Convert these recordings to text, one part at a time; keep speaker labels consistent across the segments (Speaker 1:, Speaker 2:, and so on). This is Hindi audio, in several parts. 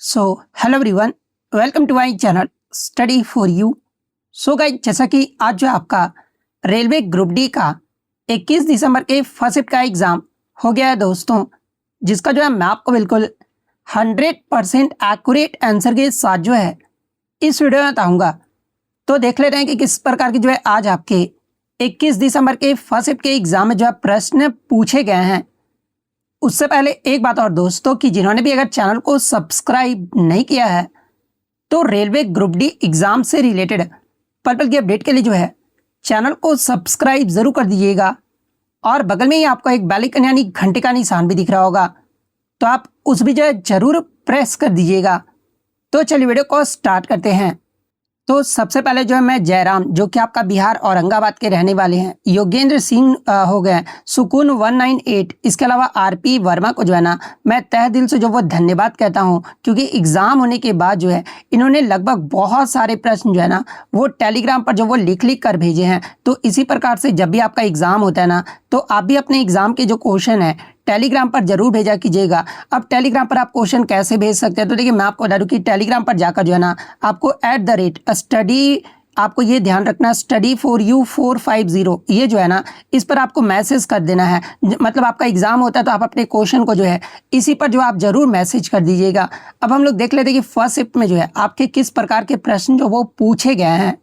Speaker 1: So hello everyone, welcome to my channel Study for You. So guys, जैसा कि आज जो आपका रेलवे ग्रुप डी का 21 दिसंबर के फर्स्ट शिफ्ट का एग्ज़ाम हो गया है दोस्तों, जिसका जो है मैं आपको बिल्कुल 100% एक्यूरेट आंसर के साथ जो है इस वीडियो में बताऊँगा। तो देख लेते हैं कि किस प्रकार की जो है आज आपके 21 दिसंबर के फर्स्ट शिफ्ट के एग्ज़ाम में जो है प्रश्न पूछे गए हैं। उससे पहले एक बात और दोस्तों, कि जिन्होंने भी अगर चैनल को सब्सक्राइब नहीं किया है तो रेलवे ग्रुप डी एग्ज़ाम से रिलेटेड पल की अपडेट के लिए जो है चैनल को सब्सक्राइब ज़रूर कर दीजिएगा। और बगल में ही आपको एक बेल आइकन यानी घंटे का निशान भी दिख रहा होगा, तो आप उस भी जो है ज़रूर प्रेस कर दीजिएगा। तो चलिए वीडियो को स्टार्ट करते हैं। तो सबसे पहले जो है मैं जयराम, जो कि आपका बिहार औरंगाबाद के रहने वाले हैं, योगेंद्र सिंह हो गए, सुकून 198, इसके अलावा आरपी वर्मा को जो है ना मैं तहे दिल से जो वो धन्यवाद कहता हूं, क्योंकि एग्ज़ाम होने के बाद जो है इन्होंने लगभग बहुत सारे प्रश्न जो है ना वो टेलीग्राम पर जो वो लिख कर भेजे हैं। तो इसी प्रकार से जब भी आपका एग्ज़ाम होता है ना, तो आप भी अपने एग्ज़ाम के जो क्वेश्चन है टेलीग्राम पर जरूर भेजा कीजिएगा। अब टेलीग्राम पर आप क्वेश्चन कैसे भेज सकते हैं, तो देखिए मैं आपको बता दूं कि टेलीग्राम पर जाकर जो है ना आपको @स्टडी, आपको ये ध्यान रखना, स्टडी फॉर यू 450, ये जो है ना इस पर आपको मैसेज कर देना है। मतलब आपका एग्जाम होता है तो आप अपने क्वेश्चन को जो है इसी पर जो आप जरूर मैसेज कर दीजिएगा। अब हम लोग देख लेते हैं कि फर्स्ट शिफ्ट में जो है आपके किस प्रकार के प्रश्न जो वो पूछे गए हैं।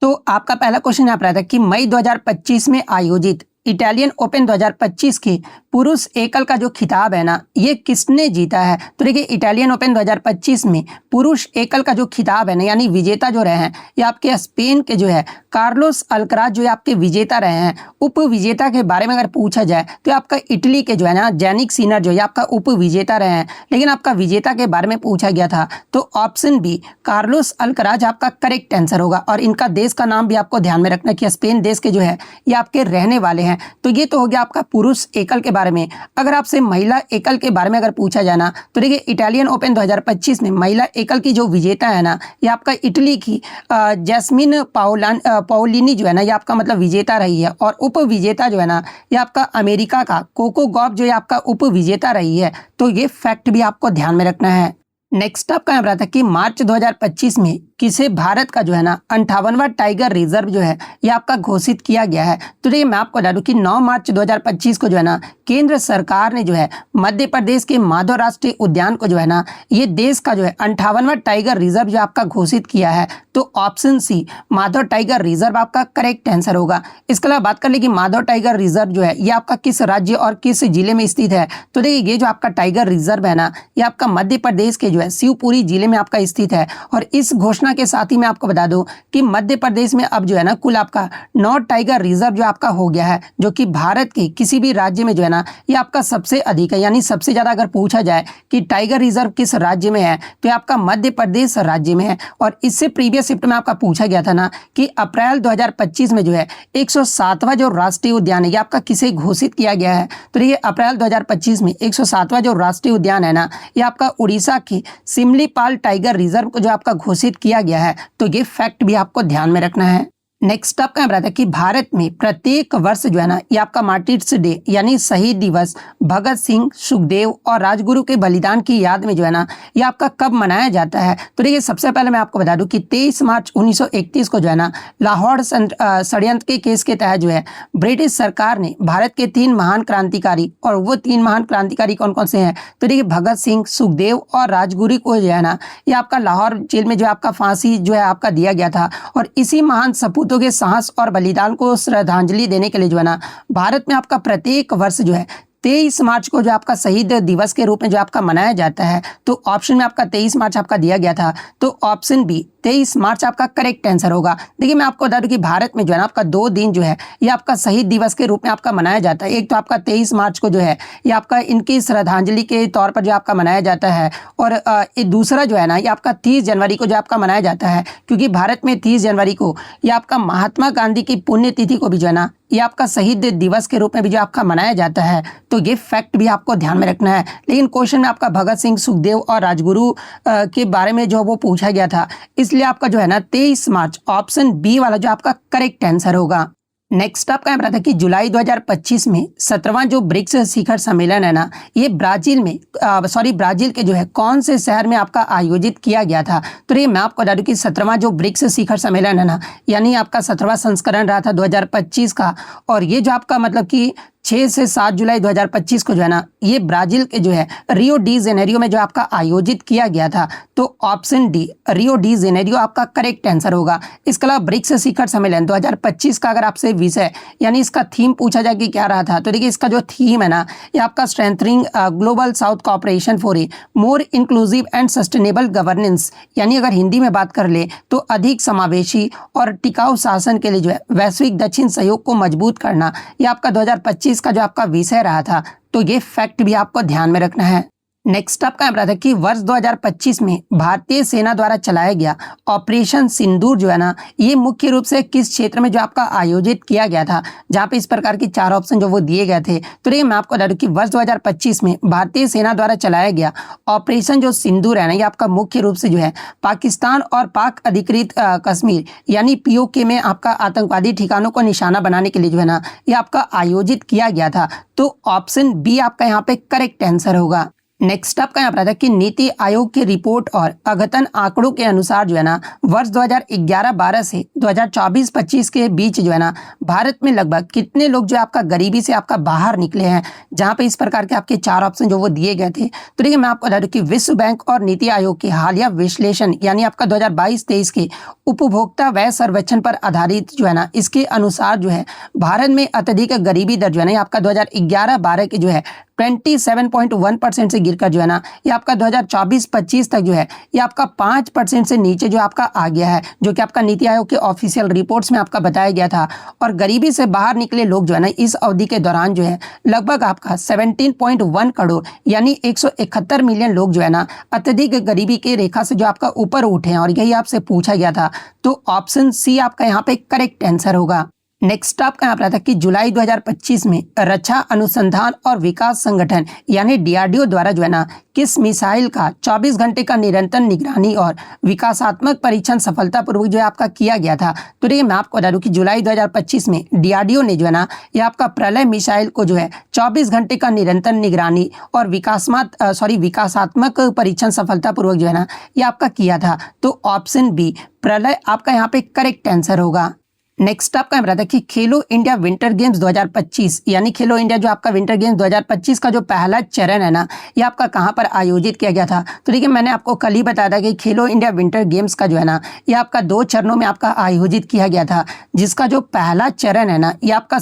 Speaker 1: तो आपका पहला क्वेश्चन यहाँ पर आता है कि मई 2025 में आयोजित इटालियन ओपन 2025 की पुरुष एकल का जो खिताब है ना, ये किसने जीता है। तो देखिए इटालियन ओपन 2025 में पुरुष एकल का जो खिताब है ना, यानी विजेता जो रहे हैं, ये आपके स्पेन के जो है कार्लोस अल्कराज जो है आपके विजेता रहे हैं। उप विजेता के बारे में अगर पूछा जाए तो आपका इटली के जो है ना जैनिक सिनर जो है आपका उप विजेता रहे हैं। लेकिन आपका विजेता के बारे में पूछा गया था तो ऑप्शन बी कार्लोस अल्कराज आपका करेक्ट आंसर होगा। और इनका देश का नाम भी आपको ध्यान में रखना कि स्पेन देश के जो है ये आपके रहने वाले हैं। तो ये तो हो गया आपका पुरुष एकल के बारे में। अगर आपसे महिला एकल के बारे में अगर पूछा जाए ना, तो देखिए इटालियन ओपन 2025 में महिला एकल की जो विजेता है ना, ये आपका इटली की जैस्मिन पाओलिनी जो है ना, ये आपका मतलब विजेता रही है। और उप विजेता जो है ना, ये आपका अमेरिका का कोको गॉफ जो है आपका उप विजेता रही है। तो ये फैक्ट भी आपको ध्यान में रखना है। नेक्स्ट आपका यहाँ पर आता है कि मार्च 2025 में किसे भारत का जो है ना 58वां टाइगर रिजर्व जो है ये आपका घोषित किया गया है। तो देखिए मैं आपको बता दूं कि 9 मार्च 2025 को जो है ना केंद्र सरकार ने जो है मध्य प्रदेश के माधव राष्ट्रीय उद्यान को जो है ना ये देश का जो है 58वां टाइगर रिजर्व जो आपका घोषित किया है। तो option C Madhav tiger reserve आपका करेक्ट आंसर होगा। इसके अलावा बात कर ले कि माधव टाइगर रिजर्व जो है ये आपका किस राज्य और किस जिले में स्थित है। तो देखिए ये जो आपका टाइगर रिजर्व है ना, ये आपका मध्य प्रदेश के जो है शिवपुरी जिले में आपका स्थित है। और इस घोषणा के साथ ही मैं आपको बता दूं कि मध्य प्रदेश में अब जो है ना कुल आपका 9 टाइगर रिजर्व जो आपका हो गया है, जो कि भारत के किसी भी राज्य में जो है ना ये आपका सबसे अधिक है। यानी सबसे ज्यादा अगर पूछा जाए कि टाइगर रिजर्व किस राज्य में है, तो ये आपका मध्य प्रदेश राज्य में है। और इससे प्रीवियस शिफ्ट में आपका पूछा गया था ना कि अप्रैल 2025 में जो है 107वां जो राष्ट्रीय उद्यान है ये आपका किसे घोषित किया गया है। तो ये अप्रैल 2025 में 107वां जो राष्ट्रीय उद्यान है ना, ये आपका उड़ीसा की सिमलीपाल टाइगर रिजर्व को जो आपका घोषित किया गया है। तो ये फैक्ट भी आपको ध्यान में रखना है। नेक्स्ट आपका यहाँ है कि भारत में प्रत्येक वर्ष जो है ना ये आपका मार्टिर्स डे यानी शहीद दिवस भगत सिंह, सुखदेव और राजगुरु के बलिदान की याद में जो है ना ये आपका कब मनाया जाता है। तो देखिए सबसे पहले मैं आपको बता दूं कि 23 मार्च 1931 को जो है ना लाहौर षड्यंत्र के केस के तहत जो है ब्रिटिश सरकार ने भारत के 3 महान क्रांतिकारी, और वो 3 महान क्रांतिकारी कौन कौन से हैं, तो देखिए भगत सिंह, सुखदेव और राजगुरु को जो है ना ये आपका लाहौर जेल में जो आपका फांसी जो है आपका दिया गया था। और इसी महान सपूतों के साहस और बलिदान को श्रद्धांजलि देने के लिए जो है ना भारत में आपका प्रत्येक वर्ष जो है 23 मार्च को जो आपका शहीद दिवस के रूप में जो आपका मनाया जाता है। तो ऑप्शन में आपका 23 मार्च आपका दिया गया था, तो ऑप्शन बी 23 मार्च आपका करेक्ट आंसर होगा। देखिए मैं आपको बता दूं कि भारत में जो है ना आपका 2 दिन जो है ये आपका शहीद दिवस के रूप में आपका मनाया जाता है। एक तो आपका 23 मार्च को जो है ये आपका इनकी श्रद्धांजलि के तौर पर जो आपका मनाया जाता है, और दूसरा जो है ना ये आपका 30 जनवरी को जो आपका मनाया जाता है, क्योंकि भारत में 30 जनवरी को ये आपका महात्मा गांधी की पुण्यतिथि को भी जो है ना ये आपका शहीद दिवस के रूप में भी जो आपका मनाया जाता है। तो ये फैक्ट भी आपको ध्यान में रखना है। लेकिन क्वेश्चन में आपका भगत सिंह, सुखदेव और राजगुरु के बारे में जो वो पूछा गया था, इसलिए आपका जो है ना 23 मार्च ऑप्शन बी वाला जो आपका करेक्ट आंसर होगा। नेक्स्ट आपका यहाँ पर आता है कि जुलाई 2025 में 17वां जो ब्रिक्स शिखर सम्मेलन है ना, ये ब्राजील के जो है कौन से शहर में आपका आयोजित किया गया था। तो ये मैं आपको बता दूं कि 17वां जो ब्रिक्स शिखर सम्मेलन है ना, यानी आपका 17वां संस्करण रहा था 2025 का, और ये जो आपका मतलब कि 6 से 7 जुलाई 2025 को जो है ना, ये ब्राजील के जो है रियो डी जेनेरियो में जो आपका आयोजित किया गया था। तो option D Rio de Janeiro आपका करेक्ट आंसर होगा। इसके अलावा ब्रिक्स शिखर सम्मेलन 2025 का अगर आपसे विषय यानी इसका थीम पूछा जाए कि क्या रहा था, तो देखिए इसका जो थीम है ना, ये आपका strengthening global south cooperation for a more inclusive and sustainable governance, यानी अगर हिंदी में बात कर ले तो अधिक समावेशी और टिकाऊ शासन के लिए जो है वैश्विक दक्षिण सहयोग को मजबूत करना, ये आपका 2025 का जो आपका विषय रहा था। तो ये फैक्ट भी आपको ध्यान में रखना है। नेक्स्ट आपका यहाँ पर था कि वर्ष 2025 में भारतीय सेना द्वारा चलाया गया ऑपरेशन सिंदूर जो है ना, ये मुख्य रूप से किस क्षेत्र में जो आपका आयोजित किया गया था, जहाँ पे इस प्रकार की 4 ऑप्शन जो वो दिए गए थे। तो ये मैं आपको बता दूं कि वर्ष 2025 में भारतीय सेना द्वारा चलाया गया ऑपरेशन जो सिंदूर है ना, ये आपका मुख्य रूप से जो है पाकिस्तान और पाक अधिकृत कश्मीर यानी POK में आपका आतंकवादी ठिकानों को निशाना बनाने के लिए जो है ना, ये आपका आयोजित किया गया था। तो ऑप्शन बी आपका यहाँ पे करेक्ट आंसर होगा। नेक्स्ट आपका यहाँ पर आता है कि नीति आयोग की रिपोर्ट और अद्यतन आंकड़ों के अनुसार जो है ना, वर्ष 2011-12 से 2024-25 के बीच जो है ना, भारत में लगभग कितने लोग जो आपका गरीबी से आपका बाहर निकले हैं, जहाँ पे इस प्रकार के आपके 4 ऑप्शन जो वो दिए गए थे। तो देखिए मैं आपको बता दूं कि विश्व बैंक और नीति आयोग के हालिया विश्लेषण यानी आपका 2022-23 के उपभोक्ता व्यय सर्वेक्षण पर आधारित जो है ना, इसके अनुसार जो है भारत में अत्यधिक गरीबी दर जो है ना, आपका 2011-12 के जो है 27.1% से गिरकर जो है ना, ये आपका 2024-25 तक जो है ये आपका 5% से नीचे जो आपका आ गया है, जो कि आपका नीति आयोग के ऑफिशियल रिपोर्ट्स में आपका बताया गया था। और गरीबी से बाहर निकले लोग जो है ना, इस अवधि के दौरान जो है लगभग आपका 17.1 करोड़ यानी 171 मिलियन लोग जो है ना, अत्यधिक गरीबी की रेखा से जो आपका ऊपर उठे हैं, और यही आपसे पूछा गया था। तो ऑप्शन सी आपका यहाँ पे करेक्ट आंसर होगा। नेक्स्ट आपका यहाँ पर आता है कि जुलाई 2025 में रक्षा अनुसंधान और विकास संगठन यानी DRDO द्वारा जो है ना, किस मिसाइल का 24 घंटे का निरंतर निगरानी और विकासात्मक परीक्षण सफलतापूर्वक जो है आपका किया गया था। तो देखिए मैं आपको बता दूं कि जुलाई 2025 में DRDO ने जो है ना, ये आपका प्रलय मिसाइल को जो है 24 घंटे का निरंतर निगरानी और विकासात्मक परीक्षण सफलतापूर्वक जो है ना, ये आपका किया था। तो ऑप्शन बी प्रलय आपका यहाँ पे करेक्ट आंसर होगा। नेक्स्ट आपका यहाँ था कि खेलो इंडिया विंटर गेम्स 2025 यानी खेलो इंडिया जो आपका विंटर गेम्स 2025 का जो पहला चरण है ना, ये आपका कहाँ पर आयोजित किया गया था। तो देखिए मैंने आपको कल ही बताया था कि खेलो इंडिया विंटर गेम्स का जो है ना, ये आपका 2 चरणों में आपका आयोजित किया गया था, जिसका जो पहला चरण है ना, ये आपका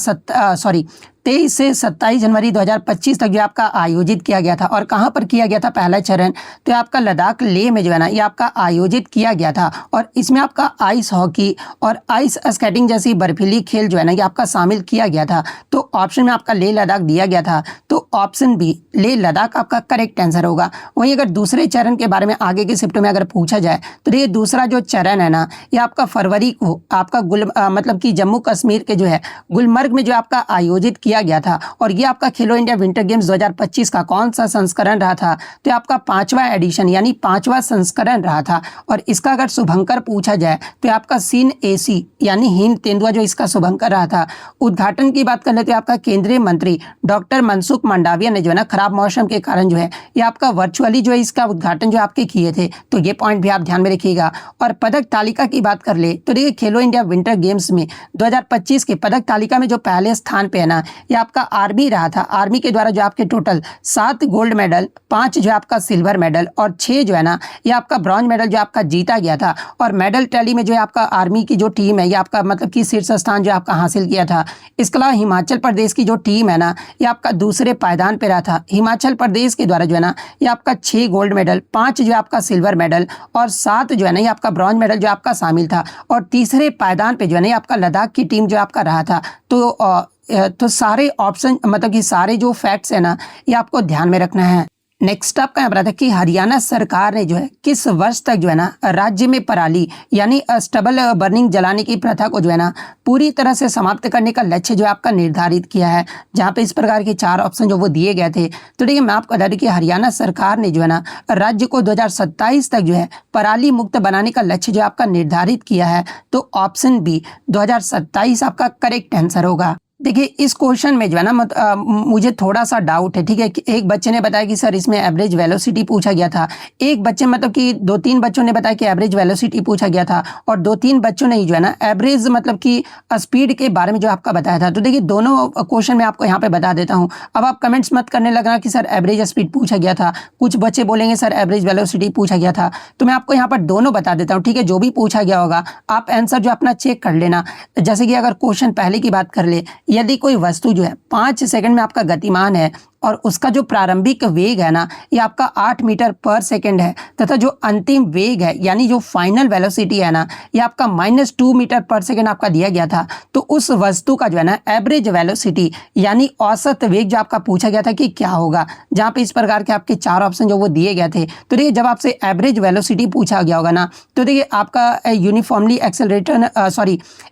Speaker 1: 23 से 27 जनवरी 2025 तक जो आपका आयोजित किया गया था। और कहाँ पर किया गया था पहला चरण, तो आपका लद्दाख लेह में जो है ना, ये आपका आयोजित किया गया था। और इसमें आपका आइस हॉकी और आइस स्केटिंग जैसी बर्फीली खेल जो है ना, ये आपका शामिल किया गया था। तो ऑप्शन में आपका लेह लद्दाख दिया गया था। तो ऑप्शन बी लेह लद्दाख आपका करेक्ट आंसर होगा। वहीं अगर दूसरे चरण के बारे में आगे के शिफ्ट में अगर पूछा जाए, तो ये दूसरा जो चरण है ना, ये आपका फरवरी को आपका मतलब कि जम्मू कश्मीर के जो है गुलमर्ग में जो आपका आयोजित किया गया था। और ये आपका खेलो इंडिया विंटर गेम्स 2025 का कौन सा संस्करण रहा था, तो आपका 5वां एडिशन यानी 5वां संस्करण रहा था। और इसका अगर शुभंकर पूछा जाए, तो आपका सीन AC यानी हिंद तेंदुआ जो इसका शुभंकर रहा था। उद्घाटन की बात कर लेते हैं, आपका केंद्रीय मंत्री डॉक्टर मनसुख मंडाविया ने जो है ना, खराब मौसम के कारण जो है ये आपका वर्चुअली जो है इसका उद्घाटन जो आपके किए थे। तो ये पॉइंट भी आप ध्यान में रखिएगा। और पदक तालिका की बात कर ले, तो देखिए खेलो इंडिया विंटर गेम्स में 2025 के पदक तालिका में जो पहले स्थान पे है ना, ये आपका आर्मी रहा था। आर्मी के द्वारा जो आपके टोटल 7 गोल्ड मेडल, 5 जो आपका सिल्वर मेडल और 6 जो है ना, ये आपका ब्रॉन्ज मेडल जो आपका जीता गया था। और मेडल टैली में जो है आपका आर्मी की जो टीम है, ये आपका मतलब कि शीर्ष स्थान जो आपका हासिल किया था। इसके अलावा हिमाचल प्रदेश की जो टीम है ना, ये आपका दूसरे पायदान पे रहा था। हिमाचल प्रदेश के द्वारा जो है ना, ये आपका 6 गोल्ड मेडल, 5 जो आपका सिल्वर मेडल और 7 जो है ना, ये आपका ब्रॉन्ज मेडल जो आपका शामिल था। और तीसरे पायदान पे जो है ना, ये आपका लद्दाख की टीम जो आपका रहा था। तो सारे ऑप्शन मतलब कि सारे जो फैक्ट्स है ना, ये आपको ध्यान में रखना है। नेक्स्ट आपका यहाँ पर आता है कि हरियाणा सरकार ने जो है किस वर्ष तक जो है ना राज्य में पराली यानी स्टबल बर्निंग जलाने की प्रथा को जो है ना पूरी तरह से समाप्त करने का लक्ष्य जो है आपका निर्धारित किया है, जहाँ पे इस प्रकार के 4 ऑप्शन जो वो दिए गए थे। तो देखिए मैं आपको बता दूं कि हरियाणा सरकार ने जो है ना राज्य को 2027 तक जो है पराली मुक्त बनाने का लक्ष्य जो आपका निर्धारित किया है। तो ऑप्शन बी 2027 आपका करेक्ट आंसर होगा। देखिए इस क्वेश्चन में जो है ना मुझे थोड़ा सा डाउट है, ठीक है। कि एक बच्चे ने बताया कि सर इसमें एवरेज वेलोसिटी पूछा गया था, एक बच्चे मतलब कि 2-3 बच्चों ने बताया कि एवरेज वेलोसिटी पूछा गया था, और 2-3 बच्चों ने जो है ना एवरेज मतलब कि स्पीड के बारे में जो आपका बताया था। तो देखिए दोनों क्वेश्चन मैं आपको यहाँ पे बता देता हूँ। अब आप कमेंट्स मत करने लगना कि सर एवरेज स्पीड पूछा गया था, कुछ बच्चे बोलेंगे सर एवरेज वेलोसिटी पूछा गया था। तो मैं आपको यहाँ पर दोनों बता देता हूँ, ठीक है। जो भी पूछा गया होगा आप आंसर जो अपना चेक कर लेना। जैसे कि अगर क्वेश्चन पहले की बात कर ले, यदि कोई वस्तु जो है 5 सेकंड में आपका गतिमान है और उसका जो प्रारंभिक वेग है ना ये आपका 8 मीटर पर सेकंड है, तथा जो अंतिम वेग है यानी जो फाइनल वेलोसिटी है ना ये आपका -2 मीटर पर सेकंड आपका दिया गया था। तो उस वस्तु का जो है ना एवरेज वेलोसिटी यानी औसत वेग जो आपका पूछा गया था कि क्या होगा, जहाँ पे इस प्रकार के आपके 4 ऑप्शन जो वो दिए गए थे। तो देखिए जब आपसे एवरेज वेलोसिटी पूछा गया होगा ना तो देखिए आपका यूनिफॉर्मली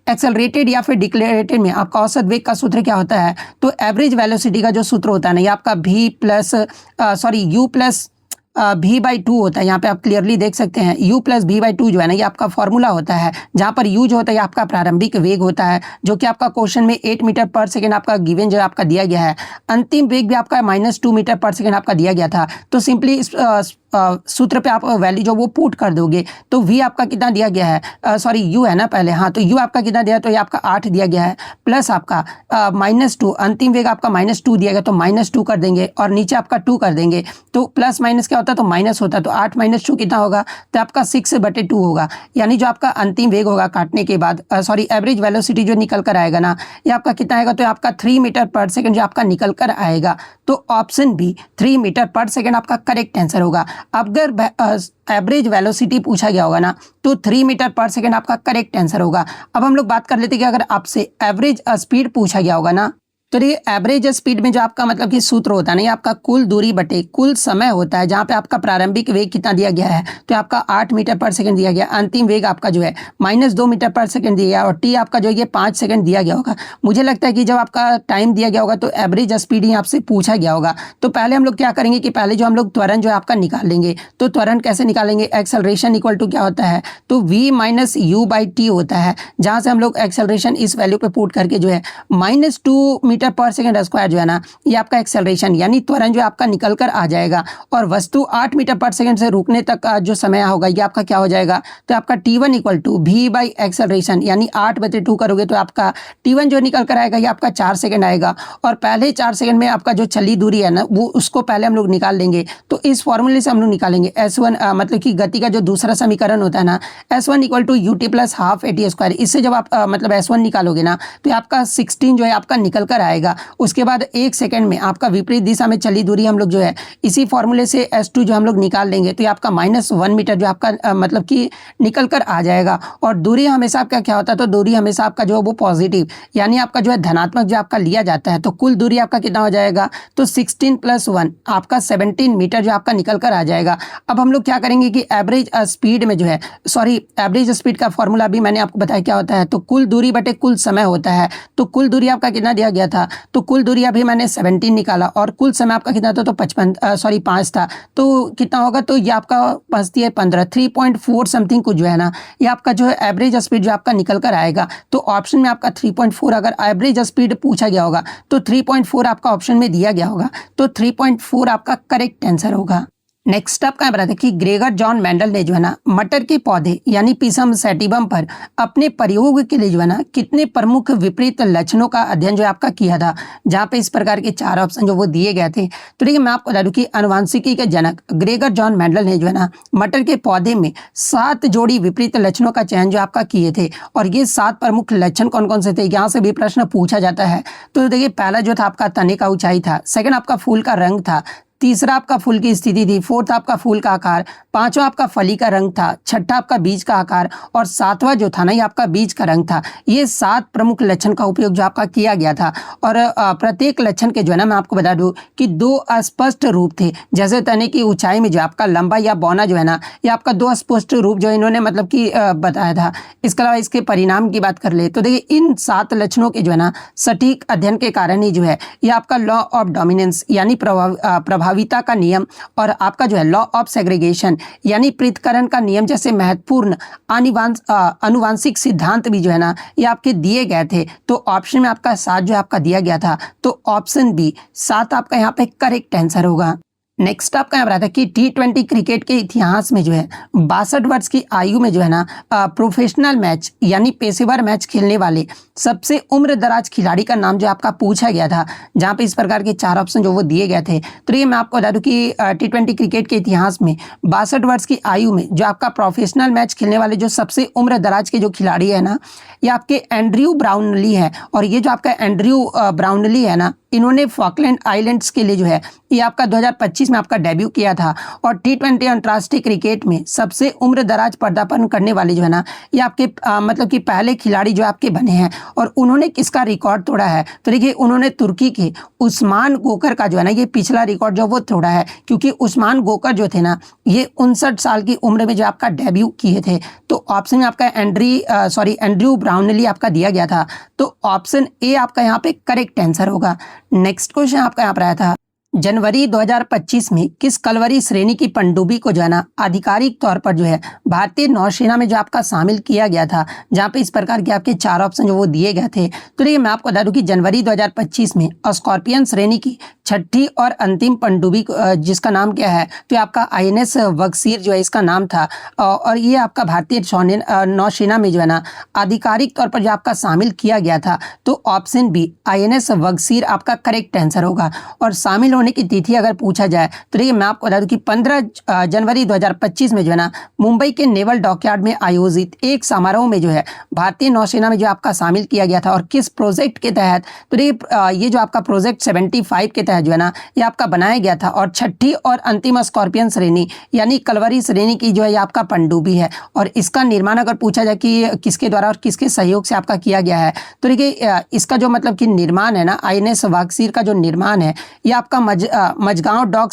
Speaker 1: एक्सेलरेटेड या फिर डिक्लेरेटेड में आपका औसत वेग का सूत्र क्या होता है। तो एवरेज वेलोसिटी का जो सूत्र होता है ना ये आपका u प्लस v/2 होता है। यहाँ पे आप क्लियरली देख सकते हैं u + v/2 जो है ना ये आपका फॉर्मूला होता है, जहाँ पर u जो होता है आपका प्रारंभिक वेग होता है, जो कि आपका क्वेश्चन में 8 मीटर पर सेकंड आपका गिवन जो आपका दिया गया है। अंतिम वेग भी आपका -2 मीटर पर सेकंड आपका दिया गया था। तो सिंपली इस सूत्र पे आप वैल्यू जो वो पुट कर दोगे तो v आपका कितना दिया गया है, u है ना पहले, हाँ। तो u आपका कितना दिया है, तो ये आपका 8 दिया गया है, प्लस आपका -2 अंतिम वेग आपका -2 दिया गया, तो -2 कर देंगे और नीचे आपका 2 कर देंगे। तो प्लस माइनस क्या होता है, तो माइनस होता है। तो 8 - 2 कितना होगा, तो आपका 6/2 होगा। यानी जो आपका अंतिम वेग होगा काटने के बाद एवरेज वेलोसिटी जो निकल कर आएगा ना ये आपका कितना आएगा, तो आपका 3 मीटर पर सेकंड जो आपका निकल कर आएगा। तो ऑप्शन बी 3 मीटर पर सेकंड आपका करेक्ट आंसर होगा। अगर एवरेज वेलोसिटी पूछा गया होगा ना तो 3 मीटर पर सेकंड आपका करेक्ट आंसर होगा। अब हम लोग बात कर लेते हैं कि अगर आपसे एवरेज स्पीड पूछा गया होगा ना तो ये एवरेज स्पीड में जो आपका मतलब कि सूत्र होता है ना ये आपका कुल दूरी बटे कुल समय होता है, जहाँ पे आपका प्रारंभिक वेग कितना दिया गया है, तो आपका 8 मीटर पर सेकंड दिया गया, अंतिम वेग आपका जो है -2 मीटर पर सेकंड दिया गया और टी आपका जो है ये 5 सेकंड दिया गया होगा। मुझे लगता है कि जब आपका टाइम दिया गया होगा तो एवरेज स्पीड ही आपसे पूछा गया होगा। तो पहले हम लोग क्या करेंगे कि पहले जो हम लोग त्वरण जो है आपका निकाल लेंगे। तो त्वरण कैसे निकालेंगे, एक्सेलरेशन इक्वल टू क्या होता है, तो v - u/t होता है, जहाँ से हम लोग एक्सेलरेशन इस वैल्यू पे पुट करके जो है -2 मीटर पर सेकंड स्क्वायर जो है ना ये आपका एक्सेलरेशन यानी त्वरण जो आपका निकल कर आ जाएगा, और वस्तु 8 मीटर पर सेकंड से रुकने तक का जो समय होगा ये आपका क्या हो जाएगा, तो आपका t1 = v/एक्सेलरेशन यानी 8/2 करोगे तो आपका t1 जो निकल कर आएगा ये आपका 4 सेकंड आएगा। और पहले 4 सेकंड में आपका जो चली दूरी है ना वो उसको पहले हम लोग निकाल लेंगे। तो इस फॉर्मूले से हम लोग निकालेंगे S1 मतलब कि गति का जो दूसरा समीकरण होता है ना S1 = ut + ½ at²। इससे जब आप मतलब S1 निकालोगे ना तो आपका 16 जो है आपका निकल कर आएगा। उसके बाद 1 सेकंड में आपका विपरीत दिशा में चली दूरी हम लोग जो है इसी फॉर्मूले से S2 जो हम लोग निकाल लेंगे तो ये आपका -1 मीटर जो आपका मतलब कि निकल कर आ जाएगा। और दूरी हमेशा आपका क्या होता है, तो दूरी हमेशा आपका जो है वो पॉजिटिव यानी आपका जो है धनात्मक जो आपका लिया जाता है। तो कुल दूरी आपका कितना हो जाएगा, तो 16 + 1 आपका 17 मीटर जो आपका निकल कर आ जाएगा। अब हम लोग क्या करेंगे कि एवरेज स्पीड में जो है एवरेज स्पीड का फॉर्मूला भी मैंने आपको बताया क्या होता है, तो कुल दूरी बटे कुल समय होता है। तो कुल दूरी आपका कितना दिया गया था, तो कुल दूरी अभी मैंने 17 निकाला और कुल समय आपका कितना था, तो 5 था। तो कितना होगा, तो ये आपका 15 3.4 समथिंग कुछ जो है ना ये आपका जो है एवरेज स्पीड जो आपका निकल कर आएगा। तो ऑप्शन में आपका 3.4 अगर एवरेज स्पीड पूछा गया होगा तो 3.4 आपका ऑप्शन में दिया गया होगा। तो 3.4 आपका करेक्ट आंसर होगा। नेक्स्ट आपका बताते हैं कि ग्रेगर जॉन मेंडल ने जो है ना मटर के पौधे यानी पिसम सैटिवम पर अपने प्रयोग के लिए जो है ना कितने प्रमुख विपरीत लक्षणों का अध्ययन जो है आपका किया था, जहाँ पे इस प्रकार के 4 ऑप्शन जो वो दिए गए थे। तो देखिए मैं आपको बता दूं कि आनुवंशिकी के जनक ग्रेगर जॉन मेंडल ने जो है ना मटर के पौधे में 7 जोड़ी विपरीत लक्षणों का चयन जो आपका किए थे, और ये 7 प्रमुख लक्षण कौन कौन से थे, यहाँ से भी प्रश्न पूछा जाता है। तो देखिए पहला जो था आपका तने का ऊंचाई था, सेकंड आपका फूल का रंग था, तीसरा आपका फूल की स्थिति थी, फोर्थ आपका फूल का आकार, पांचवा आपका फली का रंग था, छठा आपका बीज का आकार और सातवां जो था ना ये आपका बीज का रंग था। ये 7 प्रमुख लक्षण का उपयोग जो आपका किया गया था। और प्रत्येक लक्षण के जो है ना मैं आपको बता दूं कि 2 अस्पष्ट रूप थे। जैसे तने की ऊंचाई में जो आपका लंबा या बौना जो है ना ये आपका 2 अस्पष्ट रूप जो इन्होंने मतलब कि बताया था। इसके अलावा इसके परिणाम की बात कर ले तो देखिए इन 7 लक्षणों के जो है ना सटीक अध्ययन के कारण ही जो है ये आपका लॉ ऑफ डोमिनेंस यानी प्रभाविता का नियम और आपका जो है लॉ ऑफ सेग्रीगेशन यानी पृथक्करण का नियम जैसे महत्वपूर्ण आनुवांशिक सिद्धांत भी जो है ना ये आपके दिए गए थे। तो ऑप्शन में आपका 7 जो आपका दिया गया था, तो ऑप्शन बी 7 आपका यहाँ पे करेक्ट आंसर होगा। नेक्स्ट आपका यहाँ रहा था कि T20 क्रिकेट के इतिहास में जो है 62 वर्ष की आयु में जो है ना प्रोफेशनल मैच यानी पेशेवर मैच खेलने वाले सबसे उम्र दराज खिलाड़ी का नाम जो आपका पूछा गया था, जहाँ पे इस प्रकार के 4 ऑप्शन जो वो दिए गए थे। तो ये मैं आपको बता दूं कि T20 क्रिकेट के इतिहास में 62 वर्ष की आयु में जो आपका प्रोफेशनल मैच खेलने वाले जो सबसे उम्र दराज के जो खिलाड़ी है ना ये आपके एंड्रयू ब्राउनली है। और ये जो आपका एंड्रयू ब्राउनली है ना इन्होंने फॉकलैंड आइलैंड्स के लिए जो है ये आपका 2025 में आपका डेब्यू किया था। और T20 अंतर्राष्ट्रीय क्रिकेट में सबसे उम्र दराज पदार्पण करने वाले जो है ना ये आपके मतलब कि पहले खिलाड़ी जो आपके बने हैं। और उन्होंने किसका रिकॉर्ड तोड़ा है, तो देखिए उन्होंने तुर्की के उस्मान गोकर का जो है ना ये पिछला रिकॉर्ड जो वो तोड़ा है, क्योंकि उस्मान गोकर जो थे ना ये 59 साल की उम्र में जो आपका डेब्यू किए थे। तो ऑप्शन में आपका एंड्रयू ब्राउनली आपका दिया गया था, तो ऑप्शन ए आपका यहाँ पे करेक्ट आंसर होगा। नेक्स्ट क्वेश्चन आपका यहाँ पर आया था जनवरी 2025 में किस कलवरी श्रेणी की पनडुब्बी को जो है ना आधिकारिक तौर पर जो है भारतीय नौसेना में जो आपका शामिल किया गया था, जहां पे इस प्रकार के आपके 4 ऑप्शन जो वो दिए गए थे। तो ये मैं आपको बता दूं कि जनवरी 2025 में स्कॉर्पियन श्रेणी की छठी और अंतिम पनडुब्बी जिसका नाम क्या है, तो आपका INS बगसीर जो है इसका नाम था। और ये आपका भारतीय नौसेना में जो है ना आधिकारिक तौर पर जो आपका शामिल किया गया था, तो ऑप्शन बी INS बगसीर आपका करेक्ट आंसर होगा। और शामिल होने की तिथि अगर पूछा जाए तो देखिए मैं आपको बता दूं कि 15 जनवरी 2025 में जो है ना मुंबई के नेवल डॉकयार्ड में आयोजित एक समारोह में जो है भारतीय नौसेना में जो आपका शामिल किया गया था। और किस प्रोजेक्ट के तहत, तो ये जो आपका प्रोजेक्ट 75 के तहत जो है ना ये आपका बनाया गया था। और छठी और अंतिम स्कॉर्पियन श्रेणी यानी कलवरी श्रेणी की जो है आपका पनडुब्बी है। और इसका निर्माण अगर पूछा जाए कि किसके द्वारा और किसके सहयोग से आपका किया गया है, तो देखिए इसका जो मतलब कि निर्माण है ना INS बगसीर का जो निर्माण है ये आपका Mazagon Dock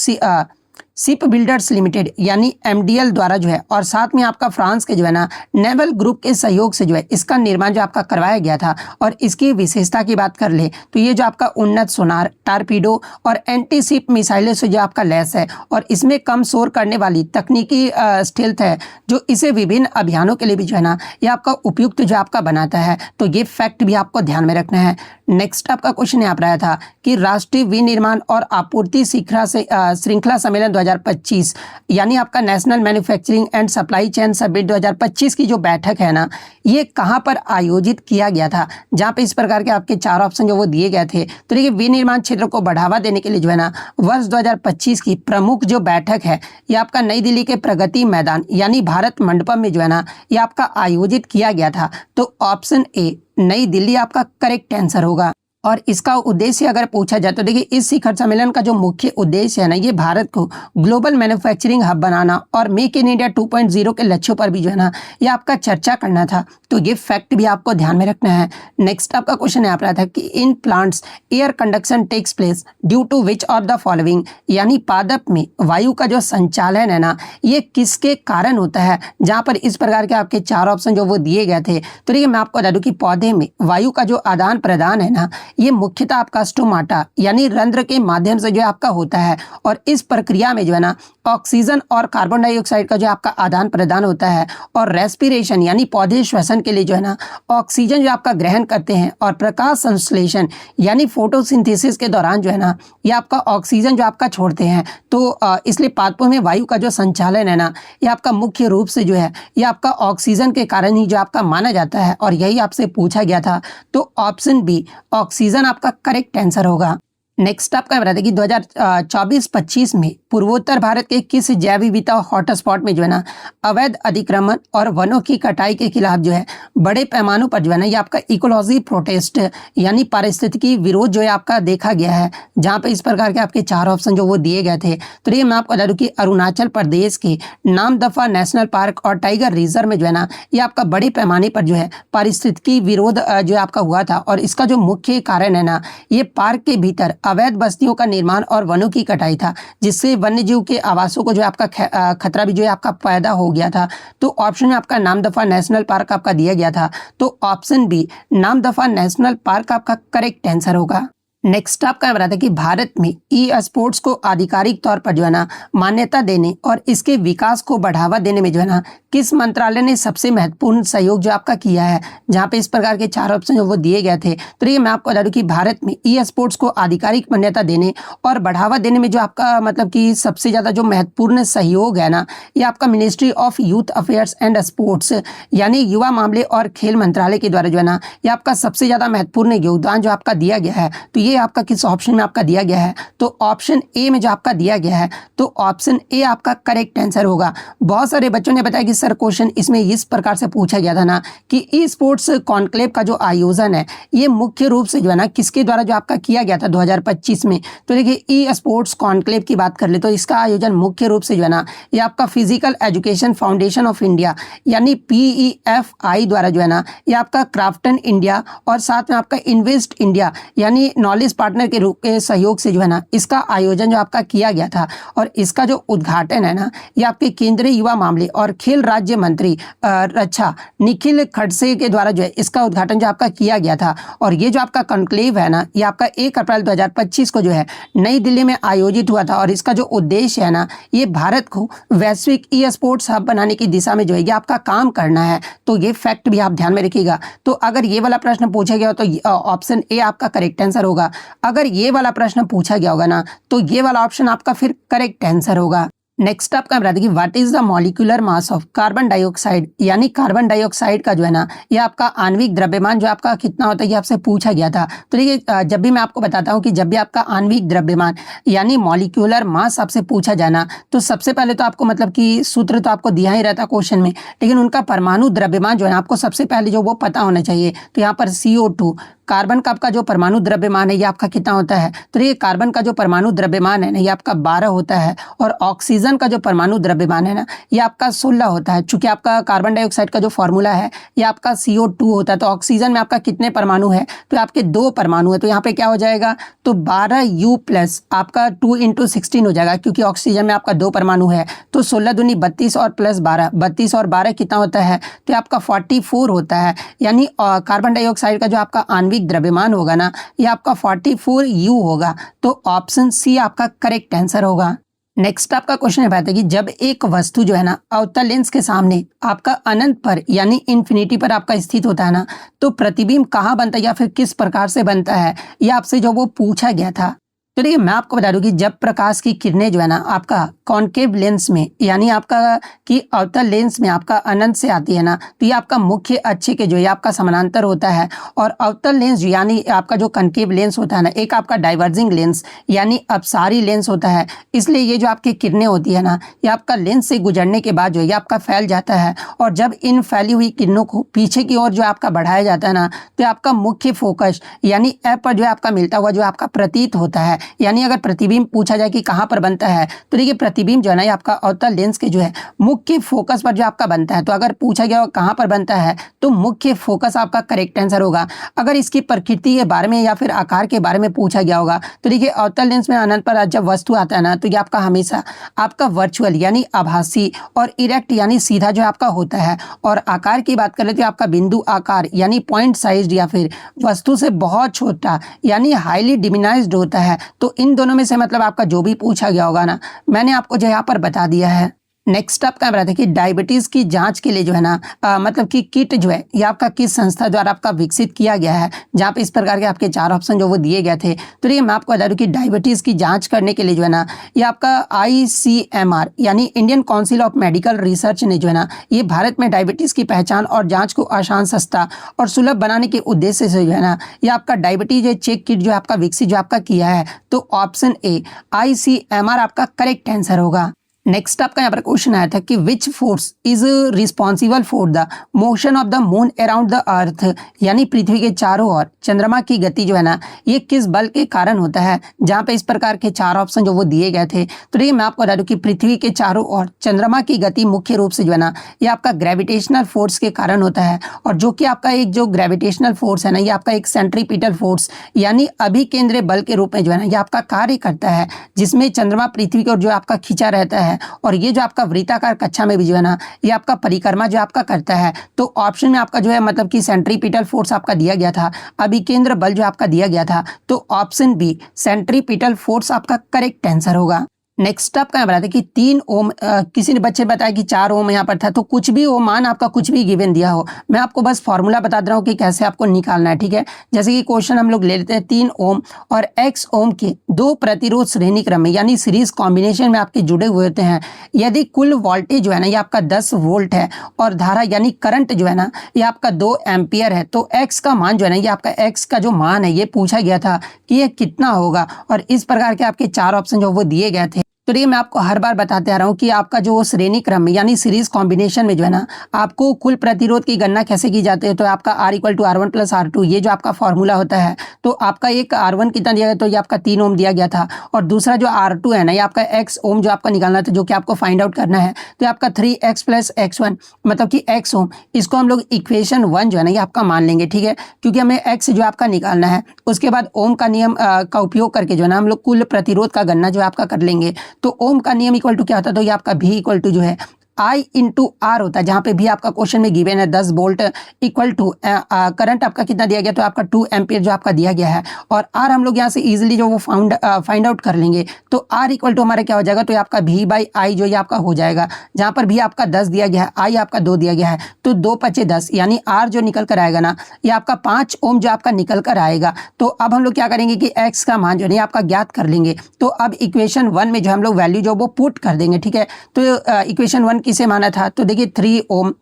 Speaker 1: Shipbuilders Limited यानी MDL द्वारा जो है, और साथ में आपका फ्रांस के जो है ना नेवल ग्रुप के सहयोग से जो है इसका निर्माण जो आपका करवाया गया था। और इसकी विशेषता की बात कर ले तो ये जो आपका उन्नत सोनार, टारपीडो और एंटी शिप मिसाइलों से जो आपका लैस है। और इसमें कम शोर करने वाली तकनीकी स्टेल्थ है जो इसे विभिन्न अभियानों के लिए भी जो है ना ये आपका उपयुक्त जो आपका बनाता है। तो ये फैक्ट भी आपको ध्यान में रखना है। नेक्स्ट आपका क्वेश्चन यहाँ पर आया था कि राष्ट्रीय विनिर्माण और आपूर्ति श्रृंखला सम्मेलन 2025 यानी आपका national manufacturing and supply chain summit 2025 की जो बैठक है ना ये कहाँ पर आयोजित किया गया था, जहाँ पे इस प्रकार के आपके 4 ऑप्शन जो वो दिए गए थे। तो देखिए विनिर्माण क्षेत्र को बढ़ावा देने के लिए जो है ना वर्ष 2025 की प्रमुख जो बैठक है ये आपका नई दिल्ली के प्रगति मैदान यानी भारत मंडपम में जो है ना ये आपका आयोजित किया गया था। तो ऑप्शन ए नई दिल्ली आपका करेक्ट आंसर होगा। और इसका उद्देश्य अगर पूछा जाए तो देखिए इस शिखर सम्मेलन का जो मुख्य उद्देश्य है ना ये भारत को ग्लोबल मैन्युफैक्चरिंग हब बनाना और मेक इन इंडिया 2.0 के लक्ष्यों पर भी जो है ना ये आपका चर्चा करना था। तो ये फैक्ट भी आपको ध्यान में रखना है। नेक्स्ट आपका क्वेश्चन यहाँ पर आता है कि in plants air conduction takes place due to which of the following यानी पादप में वायु का जो संचालन है ना ये किसके कारण होता है, जहाँ पर इस प्रकार के आपके 4 ऑप्शन जो वो दिए गए थे। तो देखिए मैं आपको बता दूं कि पौधे में वायु का जो आदान प्रदान है ना ये मुख्यतः आपका स्टोमाटा यानी रंध्र के माध्यम से जो आपका होता है। और इस प्रक्रिया में जो है ना ऑक्सीजन और कार्बन डाइऑक्साइड का जो आपका आदान प्रदान होता है। और रेस्पिरेशन यानी पौधे श्वसन के लिए जो है ना ऑक्सीजन जो आपका ग्रहण करते हैं। और प्रकाश संश्लेषण यानी फोटोसिंथेसिस के दौरान जो है ना ये आपका ऑक्सीजन जो आपका छोड़ते हैं। तो इसलिए पादपों में वायु का जो संचालन है ना ये आपका मुख्य रूप से जो है ये आपका ऑक्सीजन के कारण ही जो आपका माना जाता है। और यही आपसे पूछा गया था। तो ऑप्शन बी ऑक्सीजन आपका करेक्ट आंसर होगा। नेक्स्ट आपका बता दें कि 2024-25 में पूर्वोत्तर भारत के किस जैव विविधता हॉटस्पॉट में जो है ना अवैध अतिक्रमण और वनों की कटाई के खिलाफ जो है बड़े पैमानों पर जो है ना ये आपका इकोलॉजी प्रोटेस्ट यानी पारिस्थितिकी विरोध जो है आपका देखा गया है, जहाँ पे इस प्रकार के आपके 4 ऑप्शन जो वो दिए गए थे। तो ये मैं आपको बता दूँ कि अरुणाचल प्रदेश के नामदफा नेशनल पार्क और टाइगर रिजर्व में जो है ना ये आपका बड़े पैमाने पर जो है पारिस्थितिकी विरोध जो है आपका हुआ था। और इसका जो मुख्य कारण है ना ये पार्क के भीतर अवैध बस्तियों का निर्माण और वनों की कटाई था, जिससे वन्यजीव के आवासों को जो है आपका खतरा भी जो है आपका पैदा हो गया था। तो ऑप्शन में आपका नामदफा नेशनल पार्क आपका दिया गया था, तो option B Namdapha national park आपका करेक्ट आंसर होगा। नेक्स्ट आपका बताता है कि भारत में ई स्पोर्ट्स को आधिकारिक तौर पर जो है ना मान्यता देने और इसके विकास को बढ़ावा देने में जो है ना किस मंत्रालय ने सबसे महत्वपूर्ण सहयोग जो आपका किया है, जहां पे इस प्रकार के 4 ऑप्शन जो वो दिए गए थे। तो ये मैं आपको बता दूं कि भारत में ई स्पोर्ट्स को आधिकारिक मान्यता देने और बढ़ावा देने में जो आपका मतलब कि सबसे ज़्यादा जो महत्वपूर्ण सहयोग है ना ये आपका ministry of youth affairs and sports यानी युवा मामले और खेल मंत्रालय के द्वारा जो है ना ये आपका सबसे ज़्यादा महत्वपूर्ण योगदान जो आपका दिया गया है। तो ये आपका किस ऑप्शन में आपका दिया गया है, तो ऑप्शन ए में जो आपका दिया गया है, तो ऑप्शन ए आपका करेक्ट आंसर होगा। बहुत सारे बच्चों ने बताया कि सर क्वेश्चन इसमें इस प्रकार से पूछा गया था ना कि ई स्पोर्ट्स कॉन्क्लेव का जो आयोजन है ये मुख्य रूप से जो है ना किसके द्वारा जो आपका किया गया था 2025 में। तो देखिए ई स्पोर्ट्स कॉन्क्लेव की बात कर ले तो इसका आयोजन मुख्य रूप से जो है ना ये आपका physical education foundation of India यानी PEFI द्वारा जो है ना ये आपका क्राफ्टन इंडिया और साथ में आपका इन्वेस्ट इंडिया यानी नॉलेज पार्टनर के रूप के सहयोग से जो है ना इसका आयोजन जो आपका किया गया था। और इसका जो उद्घाटन है ना ये आपके केंद्रीय युवा मामले और खेल राज्य मंत्री रक्षा निखिल खड़से के द्वारा जो है इसका उद्घाटन जो आपका किया गया था। और ये जो आपका कॉन्क्लेव है ना ये आपका 1 अप्रैल 2025 को जो है नई दिल्ली में आयोजित हुआ था। और इसका जो उद्देश्य है ना ये भारत को वैश्विक ई स्पोर्ट्स हब बनाने की दिशा में जो है ये आपका काम करना है। तो ये फैक्ट भी आप ध्यान में रखिएगा। तो अगर ये वाला प्रश्न पूछा गया तो ऑप्शन ए आपका करेक्ट आंसर होगा। अगर ये वाला प्रश्न पूछा गया होगा ना तो ये वाला ऑप्शन आपका फिर करेक्ट आंसर होगा। नेक्स्ट आपका बता दें कि what is the molecular mass of carbon dioxide यानी कार्बन डाइऑक्साइड का जो है ना ये आपका आणविक द्रव्यमान जो आपका कितना होता है ये आपसे पूछा गया था। तो देखिए जब भी मैं आपको बताता हूँ कि जब भी आपका आणविक द्रव्यमान यानी मॉलिक्यूलर मास आपसे पूछा जाना तो सबसे पहले तो आपको मतलब कि सूत्र तो आपको दिया ही रहता क्वेश्चन में, लेकिन उनका परमाणु द्रव्यमान जो है आपको सबसे पहले जो वो पता होना चाहिए। तो यहाँ पर CO2 कार्बन का आपका जो परमाणु द्रव्यमान है ये आपका कितना होता है, तो ये कार्बन का जो परमाणु द्रव्यमान है ना ये आपका 12 होता है। और ऑक्सीजन का जो परमाणु द्रव्यमान है ना ये आपका 16 होता है। चूंकि आपका कार्बन डाइऑक्साइड का जो फॉर्मूला है ये आपका CO2 होता है, तो ऑक्सीजन में आपका कितने परमाणु है, तो आपके 2 परमाणु है। तो यहाँ पे क्या हो जाएगा, तो 12U प्लस आपका 2 × 16 हो जाएगा, क्योंकि ऑक्सीजन में आपका 2 परमाणु है। तो 16 दूनी 32 और प्लस 12, 32 और 12 कितना होता है, तो आपका 44 होता है। यानी कार्बन डाइऑक्साइड का जो आपका आणविक द्रव्यमान होगा ना ये आपका 44U होगा। तो ऑप्शन सी आपका करेक्ट आंसर होगा। नेक्स्ट आपका क्वेश्चन है कि जब एक वस्तु जो है ना अवतल लेंस के सामने आपका अनंत पर यानी इन्फिनिटी पर आपका स्थित होता है ना तो प्रतिबिंब कहाँ बनता है या फिर किस प्रकार से बनता है, ये आपसे जो वो पूछा गया था। तो देखिए मैं आपको बता दूं कि जब प्रकाश की किरणें जो है ना आपका कॉन्केव लेंस में यानी आपका कि अवतल लेंस में आपका अनंत से आती है ना तो ये आपका मुख्य अक्ष के जो है आपका समानांतर होता है। और अवतल लेंस यानी आपका जो कॉन्केव लेंस होता है ना एक आपका डाइवर्जिंग लेंस यानी अपसारी लेंस होता है। इसलिए ये जो आपकी किरणें होती है ना ये आपका लेंस से गुजरने के बाद जो है आपका फैल जाता है। और जब इन फैली हुई किरणों को पीछे की ओर जो आपका बढ़ाया जाता है ना तो आपका मुख्य फोकस यानी एफ पर जो है आपका मिलता हुआ जो आपका प्रतीत होता है। यानी अगर प्रतिबिंब पूछा जाए कि कहाँ पर बनता है तो देखिए प्रतिबिंब जो है ना आपका अवतल लेंस के जो है मुख्य फोकस पर जो आपका बनता है। तो अगर पूछा गया कहाँ पर बनता है तो मुख्य फोकस आपका करेक्ट आंसर होगा। अगर इसकी प्रकृति के बारे में या फिर आकार के बारे में पूछा गया होगा तो देखिए अवतल लेंस में अनंत पर जब वस्तु आता है ना तो ये आपका हमेशा आपका वर्चुअल यानी आभासी और इरेक्ट यानी सीधा जो आपका होता है। और आकार की बात करें तो आपका बिंदु आकार यानी पॉइंट साइज या फिर वस्तु से बहुत छोटा यानी हाईली डिमिनाइज्ड होता है। तो इन दोनों में से मतलब आपका जो भी पूछा गया होगा ना मैंने आपको जो यहाँ पर बता दिया है। नेक्स्ट आपका यहाँ पर आता है कि डायबिटीज़ की जांच के लिए जो है ना मतलब कि किट जो है ये आपका किस संस्था द्वारा आपका विकसित किया गया है, जहाँ पे इस प्रकार के आपके 4 ऑप्शन जो वो दिए गए थे। तो देखिए मैं आपको बता दूं कि डायबिटीज़ की जांच करने के लिए जो है ना ये आपका ICMR यानी Indian council of medical research ने जो है ना ये भारत में डायबिटीज़ की पहचान और जाँच को आसान, सस्ता और सुलभ बनाने के उद्देश्य से जो है ना ये आपका डायबिटीज चेक किट जो आपका विकसित जो आपका किया है। तो ऑप्शन ए ICMR आपका करेक्ट आंसर होगा। नेक्स्ट आपका यहाँ पर क्वेश्चन आया था कि which force is responsible for the motion of the moon around the earth, यानी पृथ्वी के चारों ओर चंद्रमा की गति जो है ना ये किस बल के कारण होता है, जहाँ पे इस प्रकार के 4 ऑप्शन जो वो दिए गए थे। तो देखिए मैं आपको बता दूं कि पृथ्वी के चारों ओर चंद्रमा की गति मुख्य रूप से जो है ना ये आपका ग्रेविटेशनल फोर्स के कारण होता है, और जो कि आपका एक जो ग्रेविटेशनल फोर्स है ना ये आपका एक सेंट्रीपिटल फोर्स यानी अभिकेंद्रीय बल के रूप में जो है ना ये आपका कार्य करता है, जिसमें चंद्रमा पृथ्वी को जो आपका खींचा रहता है, और ये जो आपका वृत्ताकार कक्षा में भी जो है ना ये आपका परिक्रमा जो आपका करता है। तो ऑप्शन में आपका जो है मतलब कि सेंट्रीपिटल फोर्स आपका दिया गया था, अभिकेंद्र बल जो आपका दिया गया था। तो ऑप्शन बी सेंट्रीपिटल फोर्स आपका करेक्ट आंसर होगा। नेक्स्ट आपका यहाँ बताते कि 3 ओम किसी ने बच्चे बताया कि 4 ओम यहाँ पर था, तो कुछ भी ओम मान आपका कुछ भी गिवन दिया हो, मैं आपको बस फॉर्मूला बता दे रहा हूँ कि कैसे आपको निकालना है, ठीक है। जैसे कि क्वेश्चन हम लोग ले लेते हैं 3 ओम और x ओम के 2 प्रतिरोध श्रेणी क्रम में यानी सीरीज कॉम्बिनेशन में आपके जुड़े हुए होते हैं। यदि कुल वोल्टेज जो है ना ये आपका 10 वोल्ट है और धारा यानी करंट जो है ना ये आपका 2 एम्पियर है, तो x का मान जो है ना ये आपका x का जो मान है ये पूछा गया था कि ये कितना होगा, और इस प्रकार के आपके 4 ऑप्शन जो वो दिए गए थे। तो ये मैं आपको हर बार बताते आ रहा हूँ कि आपका जो श्रेणी क्रम में यानी सीरीज कॉम्बिनेशन में जो है ना आपको कुल प्रतिरोध की गणना कैसे की जाती है। तो आपका R = R1 + R2 ये जो आपका फॉर्मूला होता है, तो आपका एक R1 कितना दिया गया, तो ये आपका 3 ओम दिया गया था, और दूसरा जो R2 है ना ये आपका x ओम जो आपका निकालना था, जो कि आपको फाइंड आउट करना है। तो आपका 3x + x1 मतलब कि x ओम, इसको हम लोग इक्वेशन 1 जो है ना ये आपका मान लेंगे, ठीक है, क्योंकि हमें x जो आपका निकालना है। उसके बाद ओम का नियम का उपयोग करके जो है ना हम लोग कुल प्रतिरोध का गणना जो आपका कर लेंगे। तो ओम का नियम इक्वल टू क्या होता है, तो ये आपका V = जो है I × R होता है, जहाँ पे भी आपका क्वेश्चन में गिवन है 10 वोल्ट इक्वल टू करंट आपका कितना दिया गया, तो आपका 2 एम्पियर जो आपका दिया गया है, और R हम लोग यहाँ से इजीली जो वो फाइंड आउट कर लेंगे। तो R = हमारा क्या हो जाएगा, तो ये आपका V/I जो ये आपका हो जाएगा, जहाँ पर भी आपका 10 दिया गया है, I आपका 2 दिया गया है, तो 2 × 5 = 10 यानी R जो निकल कर आएगा ना ये आपका 5 ओम जो आपका निकल कर आएगा। तो अब हम लोग क्या करेंगे कि x का मान जो है आपका ज्ञात कर लेंगे। तो अब इक्वेशन 1 में जो हम लोग वैल्यू जो वो पुट कर देंगे, ठीक है। तो इक्वेशन 1 किसे माना था, तो देखिए 3 ओम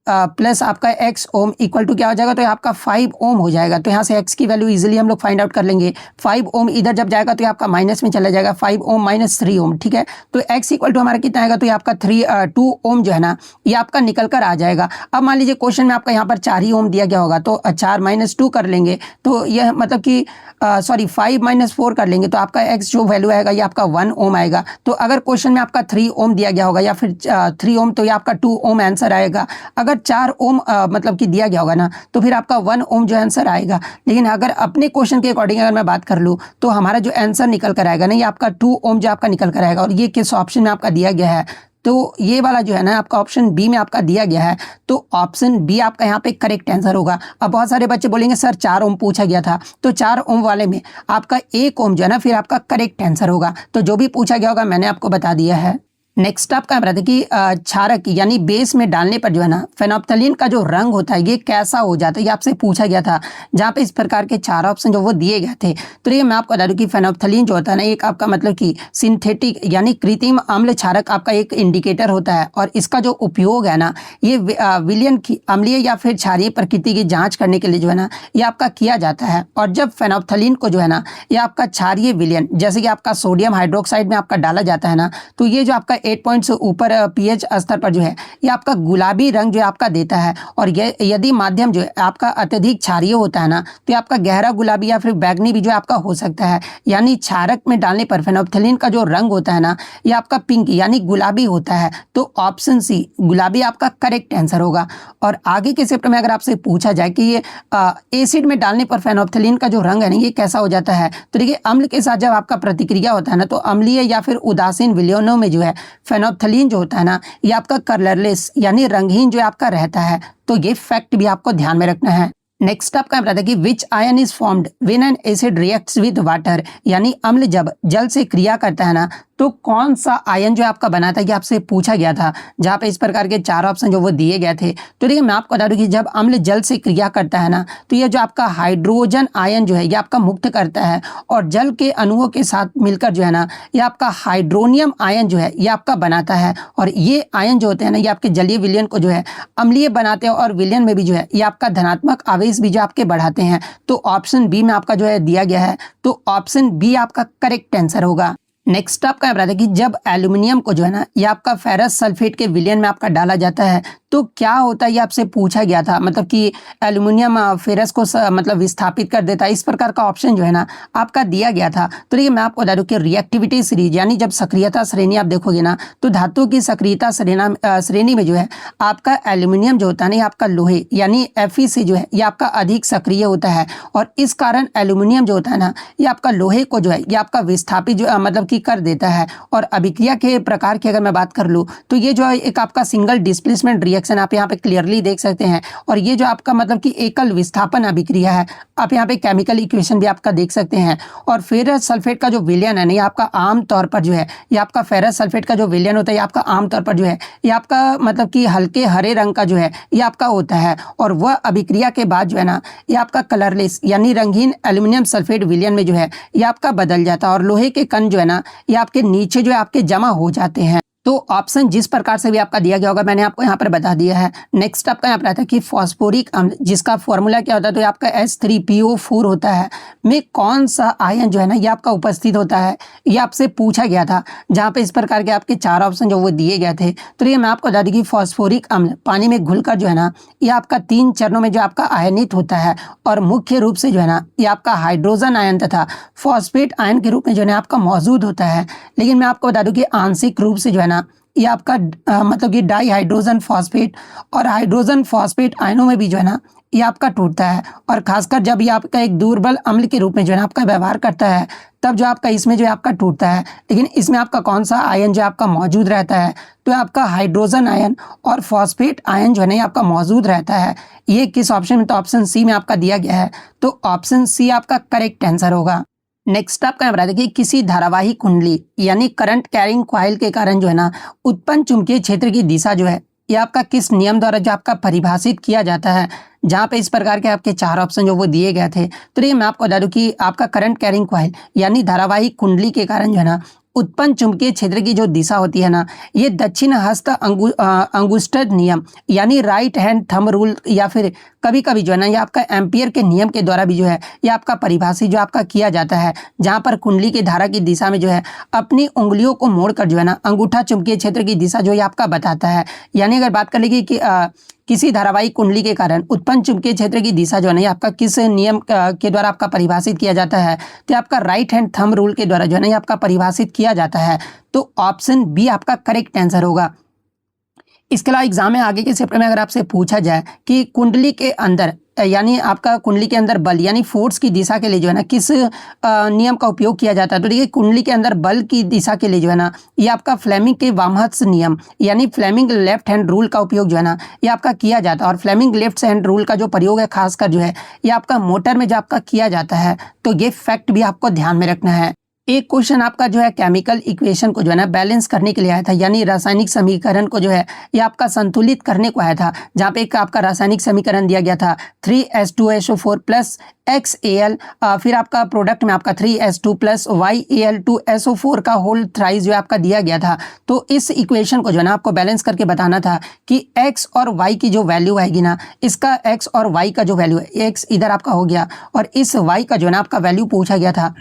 Speaker 1: प्लस आपका x ओम इक्वल टू क्या हो जाएगा, तो आपका 5 ओम हो जाएगा। तो यहाँ से x की वैल्यू इजीली हम लोग फाइंड आउट कर लेंगे। 5 ओम इधर जब जाएगा तो ये आपका माइनस में चला जाएगा, 5 ओम - 3 ओम, ठीक है। तो x = हमारा कितना आएगा, तो ये आपका 2 ओम जो है ना ये आपका निकल कर आ जाएगा। अब मान लीजिए क्वेश्चन में आपका यहाँ पर 4 ही ओम दिया गया होगा, तो 4 - 2 कर लेंगे, तो यह मतलब कि 5 - 4 कर लेंगे, तो आपका x जो वैल्यू आएगा ये आपका 1 ओम आएगा। तो अगर क्वेश्चन में आपका 3 ओम दिया गया होगा या फिर 3 ओम, तो ये आपका 2 ओम आंसर आएगा। अगर 4 ओम मतलब कि दिया गया होगा ना, तो फिर आपका 1 ओम जो आंसर आएगा। लेकिन अगर अपने क्वेश्चन के अकॉर्डिंग अगर मैं बात कर लूँ, तो हमारा जो आंसर निकल कर आएगा ना ये आपका 2 ओम जो आपका निकल कर आएगा, और ये किस ऑप्शन में आपका दिया गया है, तो ये वाला जो है ना आपका ऑप्शन बी में आपका दिया गया है। तो ऑप्शन बी आपका यहाँ पे करेक्ट आंसर होगा। अब बहुत सारे बच्चे बोलेंगे सर 4 ओम पूछा गया था, तो 4 ओम वाले में आपका 1 ओम जो है ना फिर आपका करेक्ट आंसर होगा। तो जो भी पूछा गया होगा मैंने आपको बता दिया है। नेक्स्ट आपका बताते कि क्षारक यानी बेस में डालने पर जो है ना फेनोप्थलीन का जो रंग होता है ये कैसा हो जाता है, ये आपसे पूछा गया था, जहाँ पे इस प्रकार के 4 ऑप्शन जो वो दिए गए थे। तो ये मैं आपको बता दूं कि फेनोप्थलीन जो होता है ना एक आपका मतलब कि सिंथेटिक यानी कृत्रिम अम्ल क्षारक आपका एक इंडिकेटर होता है, और इसका जो उपयोग है ना ये विलयन की अम्लीय या फिर क्षारीय प्रकृति की जाँच करने के लिए जो है ना ये आपका किया जाता है। और जब फेनोप्थलीन को जो है ना ये आपका क्षारीय विलयन जैसे कि आपका सोडियम हाइड्रोक्साइड में आपका डाला जाता है ना, तो ये जो आपका 8 पॉइंट से ऊपर pH स्तर पर जो है ये आपका गुलाबी रंग जो आपका देता है। और ये यदि माध्यम जो है आपका अत्यधिक क्षारीय होता है ना, तो ये आपका गहरा गुलाबी या फिर बैगनी भी जो आपका हो सकता है। यानी क्षारक में डालने पर फेनोप्थलीन का जो रंग होता है ना ये आपका पिंक यानी गुलाबी होता है। तो ऑप्शन सी गुलाबी आपका करेक्ट आंसर होगा। और आगे के चैप्टर में अगर आपसे पूछा जाए कि ये एसिड में डालने पर फेनोप्थलीन का जो रंग है ना ये कैसा हो जाता है, तो देखिए अम्ल के साथ जब आपका प्रतिक्रिया होता है ना, तो अम्लीय या फिर उदासीन विलयनों में जो है फेनोप्थलीन जो होता है ना ये आपका कलरलेस यानी रंगहीन जो आपका रहता है। तो ये फैक्ट भी आपको ध्यान में रखना है। नेक्स्ट आपका बताता है कि विच ion is formed when an acid reacts with water, यानी अम्ल जब जल से क्रिया करता है ना तो कौन सा आयन जो आपका बनाता है, कि आपसे पूछा गया था जहाँ पे इस प्रकार के 4 ऑप्शन जो वो दिए गए थे। तो देखिए मैं आपको बता दूं कि जब अम्ल जल से क्रिया करता है ना तो ये जो आपका हाइड्रोजन आयन जो है ये आपका मुक्त करता है, और जल के अणुओं के साथ मिलकर जो है ना ये आपका हाइड्रोनियम आयन जो है ये आपका बनाता है, और ये आयन जो होते हैं ना ये आपके जलीय विलयन को जो है अम्लीय बनाते हैं, और विलयन में भी जो है ये आपका धनात्मक आवेश भी जो आपके बढ़ाते हैं। तो ऑप्शन बी में आपका जो है दिया गया है, तो ऑप्शन बी आपका करेक्ट आंसर होगा। नेक्स्ट आपका बताया कि जब एल्यूमिनियम को जो है ना ये आपका फेरस सल्फेट के विलयन में आपका डाला जाता है तो क्या होता है, ये आपसे पूछा गया था। मतलब कि एल्यूमिनियम फेरस को मतलब विस्थापित कर देता है, इस प्रकार का ऑप्शन जो है ना आपका दिया गया था। तो देखिए मैं आपको बता दूं कि रिएक्टिविटी सीरीज यानी जब सक्रियता श्रेणी आप देखोगे ना तो धातु की सक्रियता श्रेणी में जो है आपका एल्यूमिनियम जो होता है ना ये आपका लोहे यानी Fe जो है ये आपका अधिक सक्रिय होता है, और इस कारण एल्यूमिनियम जो होता है ना ये आपका लोहे को जो है ये आपका विस्थापित जो मतलब कि कर देता है। और अभिक्रिया के प्रकार की अगर मैं बात कर लूँ तो ये जो है एक आपका सिंगल डिस्प्लेसमेंट रिएक्शन आप यहाँ पे क्लियरली देख सकते हैं, और ये जो आपका मतलब कि एकल विस्थापन अभिक्रिया है। आप यहाँ पे केमिकल इक्वेशन भी आपका देख सकते हैं। और फेरस सल्फेट का जो विलयन है ना ये आपका आमतौर पर जो है ये आपका फेरस सल्फेट का जो विलयन होता है ये आपका आमतौर पर जो है ये आपका मतलब कि हल्के हरे रंग का जो है ये आपका होता है, और वह अभिक्रिया के बाद जो है ना ये आपका कलरलेस यानी रंगीन एल्यूमिनियम सल्फेट विलयन में जो है ये आपका बदल जाता है, और लोहे के कण जो है ना ये आपके नीचे जो है आपके जमा हो जाते हैं। तो ऑप्शन जिस प्रकार से भी आपका दिया गया होगा मैंने आपको यहाँ पर बता दिया है। नेक्स्ट आपका यहाँ पर आता है कि फॉस्फोरिक अम्ल जिसका फॉर्मूला क्या होता है, तो ये आपका H3PO4 होता है, में कौन सा आयन जो है ना ये आपका उपस्थित होता है, ये आपसे पूछा गया था जहाँ पे इस प्रकार के आपके 4 ऑप्शन जो वो दिए गए थे। तो ये मैं आपको बता दूँ कि फॉस्फोरिक अम्ल पानी में घुलकर जो है ना ये आपका 3 चरणों में जो आपका आयनित होता है, और मुख्य रूप से जो है ना ये आपका हाइड्रोजन आयन तथा फॉस्फेट आयन के रूप में जो है आपका मौजूद होता है। लेकिन मैं आपको बता दूं कि आंशिक रूप से जो है ना ये आपका मतलब कि डाई हाइड्रोजन फॉस्फेट और हाइड्रोजन फॉस्फेट आयनों में भी जो है ना ये आपका टूटता है, और खासकर जब ये आपका एक दुर्बल अम्ल के रूप में जो है ना आपका व्यवहार करता है तब जो आपका इसमें जो है आपका टूटता है। लेकिन इसमें आपका कौन सा आयन जो आपका मौजूद रहता है, तो आपका हाइड्रोजन आयन और फॉस्फेट आयन जो है ना ये आपका मौजूद रहता है। ये किस ऑप्शन में, तो ऑप्शन सी में आपका दिया गया है, तो ऑप्शन सी आपका करेक्ट आंसर होगा। नेक्स्ट आपका बता दें कि किसी धारावाही कुंडली यानी करंट कैरिंग कॉइल के कारण जो है ना उत्पन्न चुंबकीय क्षेत्र की दिशा जो है ये आपका किस नियम द्वारा जो आपका परिभाषित किया जाता है, जहाँ पे इस प्रकार के आपके 4 ऑप्शन जो वो दिए गए थे। तो ये मैं आपको बता दूं कि आपका करंट कैरिंग कॉइल यानी धारावाही कुंडली के कारण जो है ना उत्पन्न चुंबकीय क्षेत्र की जो दिशा होती है ना ये दक्षिण हस्त अंगुष्ठ नियम यानी राइट हैंड थंब रूल, या फिर कभी कभी जो है ना ये आपका एम्पियर के नियम के द्वारा भी जो है ये आपका परिभाषित जो आपका किया जाता है, जहाँ पर कुंडली की धारा की दिशा में जो है अपनी उंगलियों को मोड़कर जो है ना अंगूठा चुंबकीय क्षेत्र की दिशा जो है आपका बताता है। यानी अगर बात कर लेंगे कि किसी धारावाही कुंडली के कारण उत्पन्न चुंबकीय क्षेत्र की दिशा जो है ना आपका किस नियम के द्वारा आपका परिभाषित किया जाता है, तो आपका राइट हैंड थंब रूल के द्वारा जो है ना आपका परिभाषित किया जाता है। तो ऑप्शन बी आपका करेक्ट आंसर होगा। इसके अलावा एग्जाम में आगे के चैप्टर में अगर आपसे पूछा जाए कि कुंडली के अंदर यानी आपका कुंडली के अंदर बल यानी फोर्स की दिशा के लिए जो है ना किस नियम का उपयोग किया जाता है, तो देखिए कुंडली के अंदर बल की दिशा के लिए जो है ना ये आपका फ्लेमिंग के वामहस्त नियम यानी फ्लेमिंग लेफ्ट हैंड रूल का उपयोग जो है ना ये आपका किया जाता है। और फ्लेमिंग लेफ्ट हैंड रूल का जो प्रयोग है खासकर जो है ये आपका मोटर में जो आपका किया जाता है, तो ये फैक्ट भी आपको ध्यान में रखना है। एक क्वेश्चन आपका जो है केमिकल इक्वेशन को जो है ना बैलेंस करने के लिए आया था, यानी रासायनिक समीकरण को जो है ये आपका संतुलित करने को आया था, जहाँ पे एक आपका रासायनिक समीकरण दिया गया था 3H2SO4 प्लस XAl, फिर आपका प्रोडक्ट में आपका 3H2 प्लस YAl2SO4 का होल थ्राइस जो आपका दिया गया था। तो इस इक्वेशन को जो है ना आपको बैलेंस करके बताना था कि x और y की जो वैल्यू आएगी ना, इसका x और y का जो वैल्यू है, x इधर आपका हो गया और इस y का जो है ना आपका वैल्यू पूछा गया था,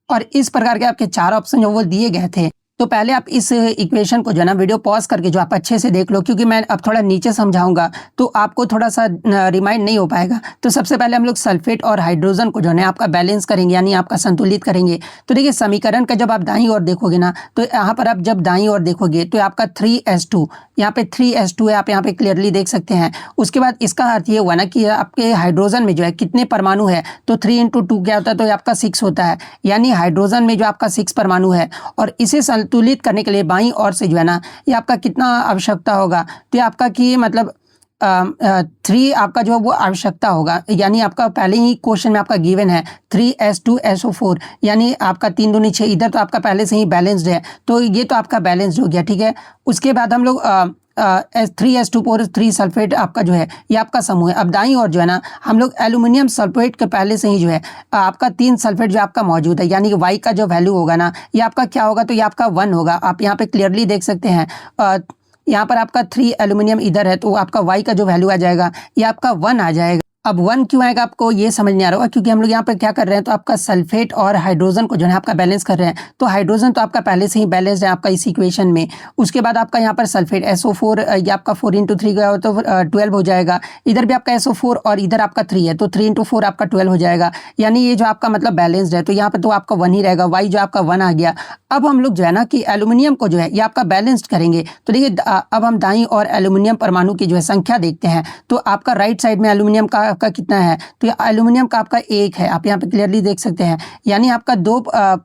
Speaker 1: और इस प्रकार के आपके 4 ऑप्शन जो वो दिए गए थे। तो पहले आप इस इक्वेशन को जो है ना वीडियो पॉज करके जो आप अच्छे से देख लो, क्योंकि मैं अब थोड़ा नीचे समझाऊंगा तो आपको थोड़ा सा रिमाइंड नहीं हो पाएगा। तो सबसे पहले हम लोग सल्फेट और हाइड्रोजन को जो है आपका बैलेंस करेंगे यानी आपका संतुलित करेंगे। तो देखिए समीकरण का जब आप दाईं ओर देखोगे ना, तो यहाँ पर आप जब दाईं ओर देखोगे तो आपका 3H2 यहाँ पे 3H2 है, आप यहाँ पे क्लियरली देख सकते हैं। उसके बाद इसका अर्थ ये हुआ ना कि आपके हाइड्रोजन में जो है कितने परमाणु है, तो 3 × 2 क्या होता है, तो आपका 6 होता है, यानी हाइड्रोजन में जो आपका 6 परमाणु है। और इसे संतुलित करने के लिए बाईं ओर से जो है ना ये आपका कितना आवश्यकता होगा, तो ये आपका कि मतलब 3 आपका जो है वो आवश्यकता होगा, यानी आपका पहले ही क्वेश्चन में आपका गिवन है 3s2so4, यानी आपका 3 दूनी 6, इधर तो आपका पहले से ही बैलेंस्ड है, तो ये तो आपका बैलेंस्ड हो गया, ठीक है। उसके बाद हम लोग 3s2 3 सल्फेट आपका जो है ये आपका समूह है। अब दाईं और जो है ना हम लोग एल्यूमिनियम सल्फेट के पहले से ही जो है आपका 3 सल्फेट जो आपका मौजूद है, यानी कि y का जो वैल्यू होगा ना ये आपका क्या होगा, तो ये आपका 1 होगा। आप यहाँ पे क्लियरली देख सकते हैं, यहाँ पर आपका 3 एल्यूमिनियम इधर है, तो आपका y का जो वैल्यू आ जाएगा ये आपका 1 आ जाएगा। अब 1 क्यों आएगा आपको ये समझ नहीं आ रहा होगा, क्योंकि हम लोग यहाँ पर क्या कर रहे हैं, तो आपका सल्फेट और हाइड्रोजन को जो है आपका बैलेंस कर रहे हैं, तो हाइड्रोजन तो आपका पहले से ही बैलेंस्ड है आपका इस इक्वेशन में। उसके बाद आपका यहाँ पर सल्फेट SO4, ये आपका 4 × 3 गया तो 12 हो जाएगा। इधर भी आपका SO4 और इधर आपका 3 है, तो 3 × 4 आपका 12 हो जाएगा, यानी ये जो आपका मतलब बैलेंस्ड है, तो यहाँ पर तो आपका 1 ही रहेगा, y जो आपका 1 आ गया। अब हम लोग जो है ना कि एल्यूमिनियम को जो है ये आपका बैलेंस्ड करेंगे, तो देखिए अब हम दाईं और एल्यूमिनियम परमाणु की जो है संख्या देखते हैं, तो आपका राइट साइड में एल्यूमिनियम का आपका कितना है, तो ये एल्यूमिनियम का आपका 1 है, आप यहाँ पे क्लियरली देख सकते हैं, यानी आपका 2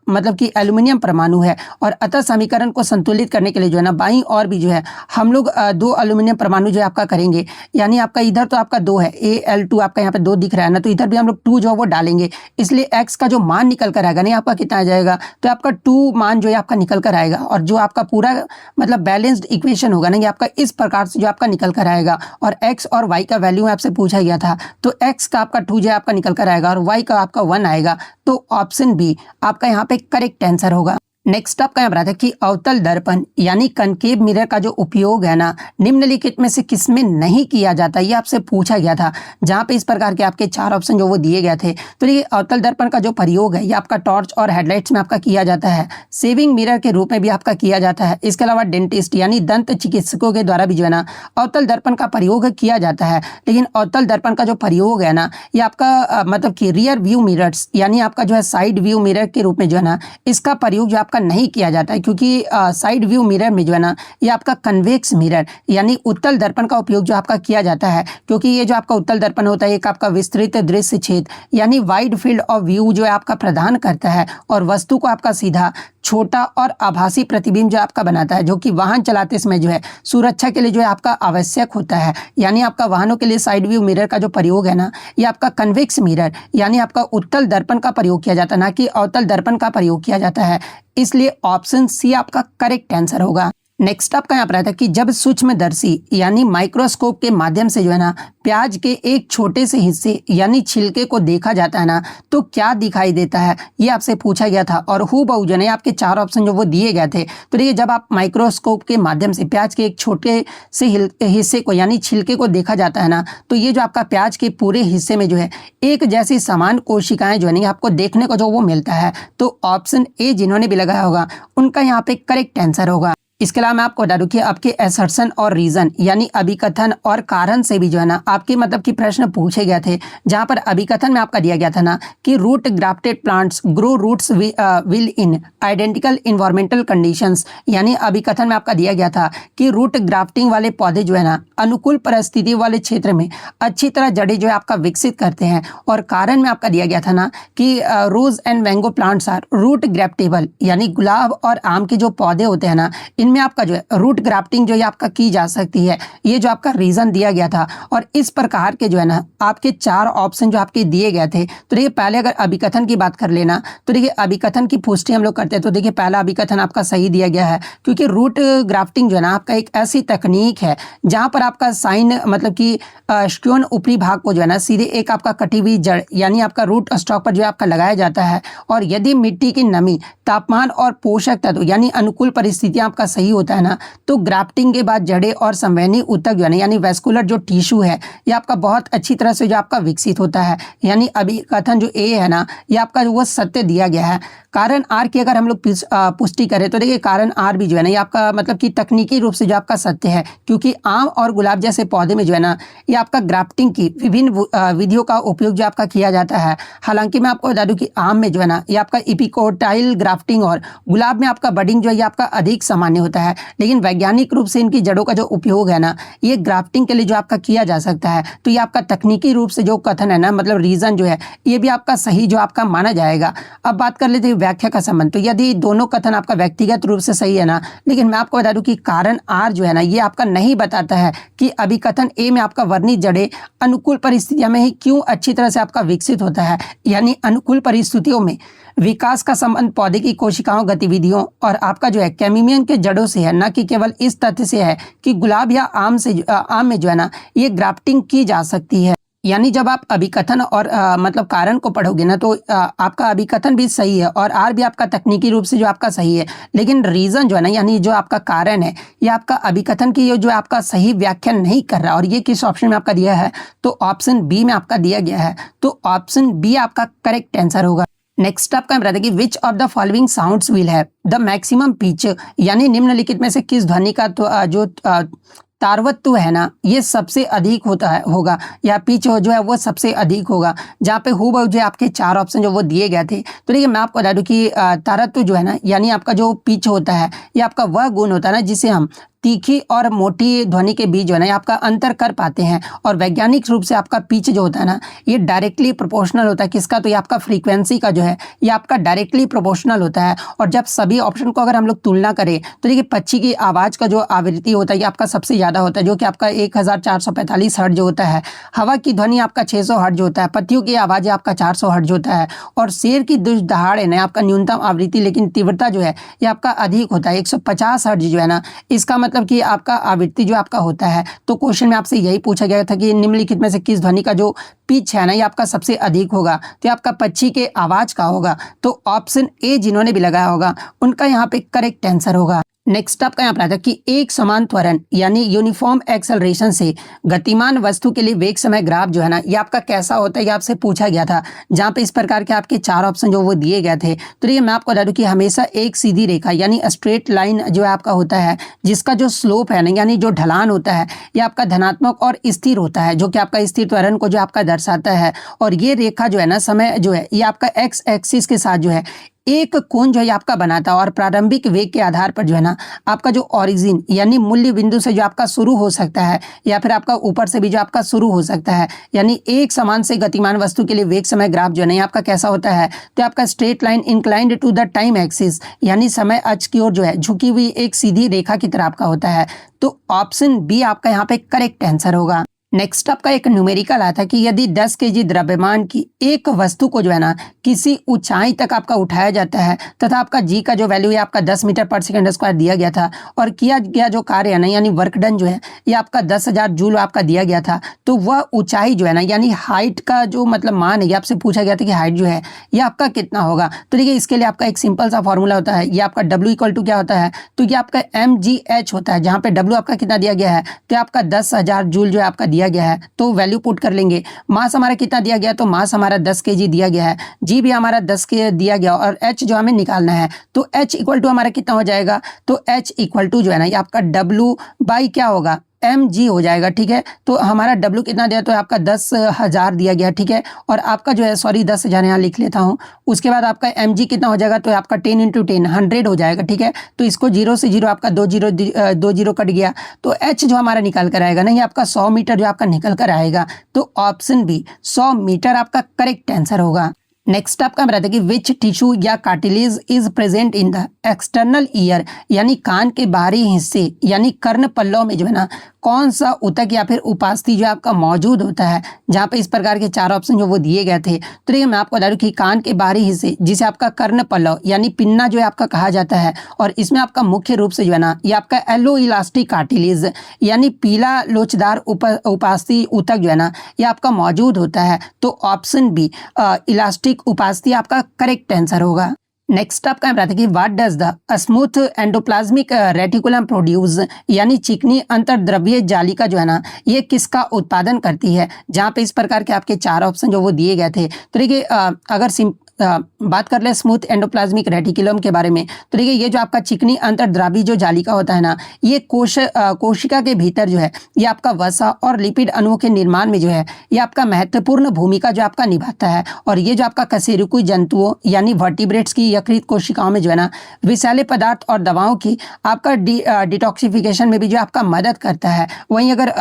Speaker 1: मतलब कि एल्यूमिनियम परमाणु है। और अतः समीकरण को संतुलित करने के लिए जो है ना बाईं और भी जो है हम लोग 2 एल्यूमिनियम परमाणु जो है आपका करेंगे, यानी आपका इधर तो आपका 2 है, Al2 आपका यहाँ पे 2 दिख रहा है ना, तो इधर भी हम लोग 2 जो है वो डालेंगे, इसलिए x का जो मान निकल कर आएगा नहीं आपका कितना आ जाएगा, तो आपका 2 मान जो है आपका निकल कर आएगा। और जो आपका पूरा मतलब बैलेंस्ड इक्वेशन होगा ना ये आपका इस प्रकार से जो आपका निकल कर आएगा। और x और y का वैल्यू आपसे पूछा गया था, तो x का आपका 2 जो आपका निकल कर आएगा और y का आपका 1 आएगा, तो ऑप्शन बी आपका यहाँ पे करेक्ट आंसर होगा। नेक्स्ट आपका यहाँ रहा था कि अवतल दर्पण यानी कनकेव मिरर का जो उपयोग है ना निम्नलिखित में से किसमें नहीं किया जाता, ये आपसे पूछा गया था, जहाँ पे इस प्रकार के आपके 4 ऑप्शन जो वो दिए गए थे। तो ये अवतल दर्पण का जो प्रयोग है ये आपका टॉर्च और हेडलाइट्स में आपका किया जाता है, सेविंग मिरर के रूप में भी आपका किया जाता है। इसके अलावा डेंटिस्ट यानी दंत चिकित्सकों के द्वारा भी जो है ना अवतल दर्पण का प्रयोग किया जाता है। लेकिन अवतल दर्पण का जो प्रयोग है ना ये आपका मतलब कि रियर व्यू मिरर्स यानी आपका जो है साइड व्यू मिरर के रूप में जो है ना इसका प्रयोग जो आपका नहीं किया जाता है, क्योंकि साइड व्यू मिरर में जो है ना ये आपका कन्वेक्स मिरर यानी उत्तल दर्पण का उपयोग जो आपका किया जाता है, क्योंकि ये जो आपका उत्तल दर्पण होता है एक आपका विस्तृत दृश्य क्षेत्र यानी वाइड फील्ड ऑफ व्यू जो है आपका प्रदान करता है और वस्तु को आपका सीधा, छोटा और आभासी प्रतिबिंब जो आपका बनाता है, जो कि वाहन चलाते समय जो है सुरक्षा के लिए जो है आपका आवश्यक होता है। यानी आपका वाहनों के लिए साइड व्यू मिरर का जो प्रयोग है ना ये आपका कन्वेक्स मिरर यानी आपका उत्तल दर्पण का प्रयोग किया जाता है, ना कि अवतल दर्पण का प्रयोग किया जाता है। इसलिए ऑप्शन सी आपका करेक्ट आंसर होगा। नेक्स्ट आपका यहाँ पर आता है कि जब सूक्ष्मदर्शी यानी माइक्रोस्कोप के माध्यम से जो है ना प्याज के एक छोटे से हिस्से यानी छिलके को देखा जाता है ना तो क्या दिखाई देता है, ये आपसे पूछा गया था। और हूबहू जो है आपके 4 ऑप्शन जो वो दिए गए थे। तो देखिए जब आप माइक्रोस्कोप के माध्यम से प्याज के एक छोटे से हिस्से को यानी छिलके को देखा जाता है ना तो ये जो आपका प्याज के पूरे हिस्से में जो है एक जैसी समान कोशिकाएं जो है आपको देखने को जो वो मिलता है। तो ऑप्शन ए जिन्होंने भी लगाया होगा उनका यहाँ पे करेक्ट आंसर होगा। इसके अलावा मैं आपको बता दूं कि आपके असर्शन और रीजन यानी अभिकथन और कारण से भी जो है ना आपके मतलब कि प्रश्न पूछे गए थे, जहां पर अभिकथन में आपका दिया गया था ना कि root grafted plants grow roots will in identical environmental conditions, यानी अभिकथन में आपका दिया गया था कि रूट ग्राफ्टिंग वाले पौधे जो है ना अनुकूल परिस्थिति वाले क्षेत्र में अच्छी तरह जड़ें जो है आपका विकसित करते हैं। और कारण में आपका दिया गया था ना कि rose and mango plants are root graftable, यानी गुलाब और आम के जो पौधे होते हैं ना इनमें आपका जो है रूट ग्राफ्टिंग जो है आपका की जा सकती है। ये जो आपका रीजन दिया गया था। और इस प्रकार के जो है ना आपके 4 ऑप्शन जो आपके दिए गए थे। तो देखिए पहले अगर अभिकथन की बात कर लेना तो देखिए अभिकथन की पुष्टि हम लोग करते हैं तो देखिए पहला अभिकथन आपका सही दिया गया है, क्योंकि रूट ग्राफ्टिंग जो है ना आपका एक ऐसी तकनीक है जहां पर आपका साइन मतलब कि स्टोन ऊपरी भाग को जो है ना सीधे एक आपका कटी हुई जड़ यानी आपका रूट स्टॉक पर जो है आपका लगाया जाता है। और यदि मिट्टी की नमी, तापमान और पोषक तत्व यानी अनुकूल परिस्थितियां आपका सही होता है ना तो ग्राफ्टिंग के बाद जड़ें और संवहनी ऊतक जो है ना यानी वेस्कुलर जो टिश्यू है ये आपका बहुत अच्छी तरह से जो आपका विकसित होता है। यानी अभिकथन जो ए है ना ये आपका जो वो सत्य दिया गया है। कारण आर की अगर हम लोग पुष्टि करें तो देखिए कारण आर भी जो है ना ये आपका मतलब कि तकनीकी रूप से जो आपका सत्य है, क्योंकि आम और गुलाब जैसे पौधे में जो है ना ये आपका ग्राफ्टिंग की विभिन्न विधियों का उपयोग जो आपका किया जाता है। हालांकि मैं आपको बता दूं कि आम में जो है ना ये आपका इपिकोटाइल ग्राफ्टिंग और गुलाब में आपका बडिंग जो है ये आपका अधिक सामान्य होता है, लेकिन वैज्ञानिक रूप से इनकी जड़ों का जो उपयोग है ना, ये ग्राफ्टिंग के लिए जो आपका किया जा सकता है। तो ये आपका तकनीकी रूप से जो कथन है ना, मतलब रीज़न जो है, ये भी आपका सही जो आपका माना जाएगा। अब बात कर लेते हैं व्याख्या का संबंध। तो यदि दोनों कथन आपका व्यक्तिगत रूप से सही है ना, लेकिन मैं आपको बता दूं कि कारण आर जो है ना, ये आपका नहीं बताता है कि अभिकथन ए में आपका वर्णित जड़ें अनुकूल परिस्थितियों में ही क्यों अच्छी तरह से आपका विकसित होता है। यानी अनुकूल परिस्थितियों में विकास का संबंध पौधे की कोशिकाओं, गतिविधियों और आपका जो है कैमिमियन के जड़ों से है, न कि केवल इस तथ्य से है कि गुलाब या आम में जो है ना, ये ग्राफ्टिंग की जा सकती है। यानी जब आप अभिकथन और मतलब कारण को पढ़ोगे ना, तो आपका अभिकथन भी सही है और आर भी आपका तकनीकी रूप से जो आपका सही है, लेकिन रीज़न जो है ना, यानी जो आपका कारण है, ये आपका अभिकथन की जो आपका सही व्याख्या नहीं कर रहा। और ये किस ऑप्शन में आपका दिया है? तो ऑप्शन बी में आपका दिया गया है। तो ऑप्शन बी आपका करेक्ट आंसर होगा। नेक्स्ट आपका बता दें कि विच of the following sounds will have the maximum pitch, यानी निम्नलिखित में से किस ध्वनि का जो तारवत्व है ना, ये सबसे अधिक होगा, या पिच जो है वो सबसे अधिक होगा। जहाँ पे हूबहू जो आपके 4 ऑप्शन जो वो दिए गए थे। तो देखिए मैं आपको बता दूं कि तारवत्व जो है ना, यानी आपका जो पिच होता है, ये आपका वह गुण होता है ना जिसे हम तीखी और मोटी ध्वनि के बीच जो है ना, आपका अंतर कर पाते हैं। और वैज्ञानिक रूप से आपका पिच जो होता है ना, ये डायरेक्टली प्रोपोर्शनल होता है। किसका? तो ये आपका फ्रीक्वेंसी का जो है, ये आपका डायरेक्टली प्रोपोर्शनल होता है। और जब सभी ऑप्शन को अगर हम लोग तुलना करें, तो देखिए पक्षी की आवाज़ का जो आवृत्ति होता है, ये आपका सबसे ज़्यादा होता है, जो कि आपका 1445 हर्ट्ज जो होता है। हवा की ध्वनि आपका 600 हर्ट्ज होता है। पत्तियों की आवाज़ आपका 400 हर्ट्ज होता है। और शेर की दहाड़ है ना, आपका न्यूनतम आवृत्ति, लेकिन तीव्रता जो है ये आपका अधिक होता है, 150 हर्ट्ज जो है ना। इसका मतलब कि आपका आवृत्ति जो आपका होता है। तो क्वेश्चन में आपसे यही पूछा गया था कि निम्नलिखित में से किस ध्वनि का जो पिच है ना, ये आपका सबसे अधिक होगा। तो आपका पक्षी के आवाज का होगा। तो ऑप्शन ए जिन्होंने भी लगाया होगा, उनका यहाँ पे करेक्ट आंसर होगा। नेक्स्ट आपका यहाँ पर आता है कि एक समान त्वरण यानी यूनिफॉर्म एक्सेलरेशन से गतिमान वस्तु के लिए वेग समय ग्राफ जो है ना, ये आपका कैसा होता है, ये आपसे पूछा गया था। जहाँ पे इस प्रकार के आपके 4 ऑप्शन जो वो दिए गए थे। तो ये मैं आपको बता दूं कि हमेशा एक सीधी रेखा यानी स्ट्रेट लाइन जो है आपका होता है, जिसका जो स्लोप है ना, यानी जो ढलान होता है, ये आपका धनात्मक और स्थिर होता है, जो कि आपका स्थिर त्वरण को जो आपका दर्शाता है। और ये रेखा जो है ना, समय जो है, ये आपका एक्स एक्सिस के साथ जो है एक कोण जो है आपका बनाता है। और प्रारंभिक वेग के आधार पर जो है ना, आपका जो ओरिजिन यानी मूल्य बिंदु से जो आपका शुरू हो सकता है, या फिर आपका ऊपर से भी जो आपका शुरू हो सकता है। यानी एक समान से गतिमान वस्तु के लिए वेग समय ग्राफ जो है ना, आपका कैसा होता है? तो आपका straight line inclined to the time axis, यानी समय अक्ष की ओर जो है झुकी हुई एक सीधी रेखा की तरह आपका होता है। तो ऑप्शन बी आपका यहाँ पे करेक्ट आंसर होगा। नेक्स्ट आपका एक न्यूमेरिकल आता है कि यदि 10 केजी द्रव्यमान की एक वस्तु को जो है ना, किसी ऊंचाई तक आपका उठाया जाता है, तथा आपका जी का जो वैल्यू है आपका 10 मीटर पर सेकंड स्क्वायर दिया गया था, और किया गया जो कार्य है ना, यानी वर्क डन जो है, ये आपका 10,000 जूल आपका दिया गया था। तो वह ऊंचाई जो है ना, यानी हाइट का जो मतलब मान है, ये आपसे पूछा गया था कि हाइट जो है ये आपका कितना होगा। तो देखिए इसके लिए आपका एक सिंपल सा फॉर्मूला होता है। ये आपका W इक्वल टू क्या होता है? तो ये आपका mgh होता है, जहाँ पे W आपका कितना दिया गया है? तो आपका 10,000 जूल जो है आपका दिया गया है। तो वैल्यू पुट कर लेंगे। मास हमारा कितना दिया गया? तो मास हमारा 10 kg दिया गया है। जी भी हमारा 10 के दिया गया, और एच जो हमें निकालना है। तो एच इक्वल टू हमारा कितना हो जाएगा? तो एच इक्वल टू जो है ना, ये आपका W बाई क्या होगा? mg हो जाएगा। ठीक है, तो हमारा W कितना दिया? तो आपका 10,000 दिया गया। ठीक है, और आपका जो है, सॉरी 10,000 यहाँ लिख लेता हूँ। उसके बाद आपका mg कितना हो जाएगा? तो आपका 10 × 10 100 हो जाएगा। ठीक है, तो इसको 0 से 0 आपका 2 जीरो कट गया। तो h जो हमारा निकल कर आएगा ना, ये आपका 100 मीटर जो आपका निकल कर आएगा। तो ऑप्शन बी 100 मीटर आपका करेक्ट आंसर होगा। नेक्स्ट आपका बताते हैं कि विच टिश्यू या cartilage is present in the external ear, यानी कान के बाहरी हिस्से यानी कर्ण पल्लव में जो है ना, कौन सा ऊतक या फिर उपास्थि जो आपका मौजूद होता है। जहाँ पे इस प्रकार के 4 ऑप्शन जो वो दिए गए थे। तो ये मैं आपको बता दूं कि कान के बाहरी हिस्से जिसे आपका कर्ण पल्लव यानी पिन्ना जो है आपका कहा जाता है, और इसमें आपका मुख्य रूप से जो है ना, ये आपका एलो इलास्टिक कार्टिलेज यानी पीला लोचदार उपास्थि ऊतक जो है ना, ये आपका मौजूद होता है। तो ऑप्शन बी इलास्टिक उपास्थि आपका करेक्ट आंसर होगा। नेक्स्ट आपका बताते हैं कि what does the smooth endoplasmic reticulum produce, यानी चिकनी अंतर्द्रव्य जालिका जो है ना, ये किसका उत्पादन करती है। जहाँ पे इस प्रकार के आपके 4 ऑप्शन जो वो दिए गए थे। तो देखिए अगर बात कर ले स्मूथ एंडोप्लाज्मिक रेटिकुलम के बारे में, तो देखिए ये जो आपका चिकनी अंतर्द्रावी जो जालिका होता है ना, ये कोशिका के भीतर जो है ये आपका वसा और लिपिड अणुओं के निर्माण में जो है ये आपका महत्वपूर्ण भूमिका जो आपका निभाता है। और ये जो आपका कशेरुकी जंतुओं यानी वर्टिब्रेट्स की यकृत कोशिकाओं में जो है ना विषैले पदार्थ और दवाओं की आपका डिटॉक्सिफिकेशन में भी जो आपका मदद करता है। वहीं अगर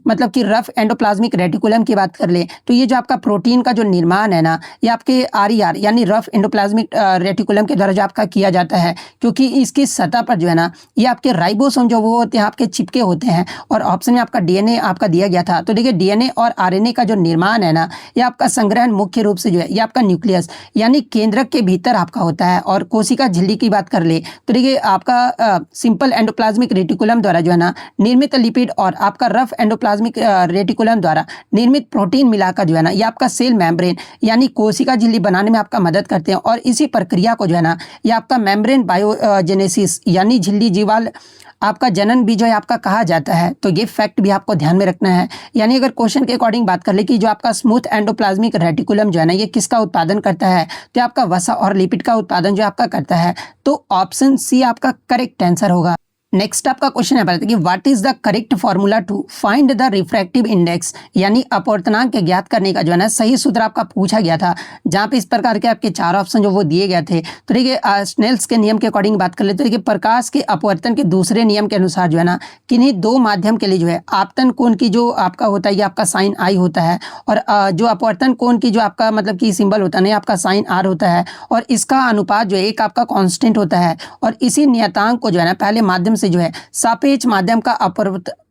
Speaker 1: मतलब कि रफ एंडोप्लाज्मिक रेटिकुलम की बात कर ले तो ये जो आपका प्रोटीन का जो निर्माण है ना ये आपके आरईआर यानी रफ एंडोप्लाज्मिक रेटिकुलम के द्वारा जो आपका किया जाता है, क्योंकि इसकी सतह पर जो है ना ये आपके राइबोसोम जो वो होते हैं आपके चिपके होते हैं। और ऑप्शन में आपका डीएनए आपका दिया गया था, तो देखिए डीएनए और आरएनए का जो निर्माण है ना ये आपका संग्रहण मुख्य रूप से जो है ये आपका न्यूक्लियस यानी केंद्रक के भीतर आपका होता है। और कोशिका झिल्ली की बात कर ले तो देखिए आपका सिंपल एंडोप्लाज्मिक रेटिकुलम द्वारा जो है ना निर्मित लिपिड और आपका रफ एंडोप्लाज्मिक रेटिकुलम द्वारा निर्मित प्रोटीन मिलाकर जो है ना ये आपका सेल मेम्ब्रेन यानी कोशिका झिल्ली बनाने में आपका मदद करते हैं। और इसी प्रक्रिया को जो है ना ये आपका मेम्ब्रेन बायोजेनेसिस यानी झिल्ली जीवाल आपका जनन भी जो है आपका कहा जाता है। तो ये फैक्ट भी आपको ध्यान में रखना है। यानी अगर क्वेश्चन के अकॉर्डिंग बात कर ले कि जो आपका स्मूथ एंडोप्लाज्मिक रेटिकुलम जो है ना ये किसका उत्पादन करता है, तो आपका वसा और लिपिड का उत्पादन जो आपका करता है। तो ऑप्शन सी आपका करेक्ट आंसर होगा। नेक्स्ट आपका क्वेश्चन है कि what is the correct formula to find the refractive index यानी अपवर्तनांक के ज्ञात करने का जो है ना सही सूत्र आपका पूछा गया था, जहां पे इस प्रकार के आपके चार ऑप्शन जो वो दिए गए थे। तो देखिए स्नेल्स के नियम के अकॉर्डिंग बात कर ले तो देखिए प्रकाश के अपवर्तन के दूसरे नियम के अनुसार जो है ना किन्हीं दो माध्यम के लिए जो है आपतन कोण की जो आपका होता है ये आपका साइन आई होता है, और जो अपवर्तन कोण की जो आपका मतलब कि सिंबल होता है ना आपका साइन आर होता है, और इसका अनुपात जो है एक आपका कांस्टेंट होता है। और इसी नियतांक को जो है ना पहले माध्यम से जो है सापेक्ष माध्यम का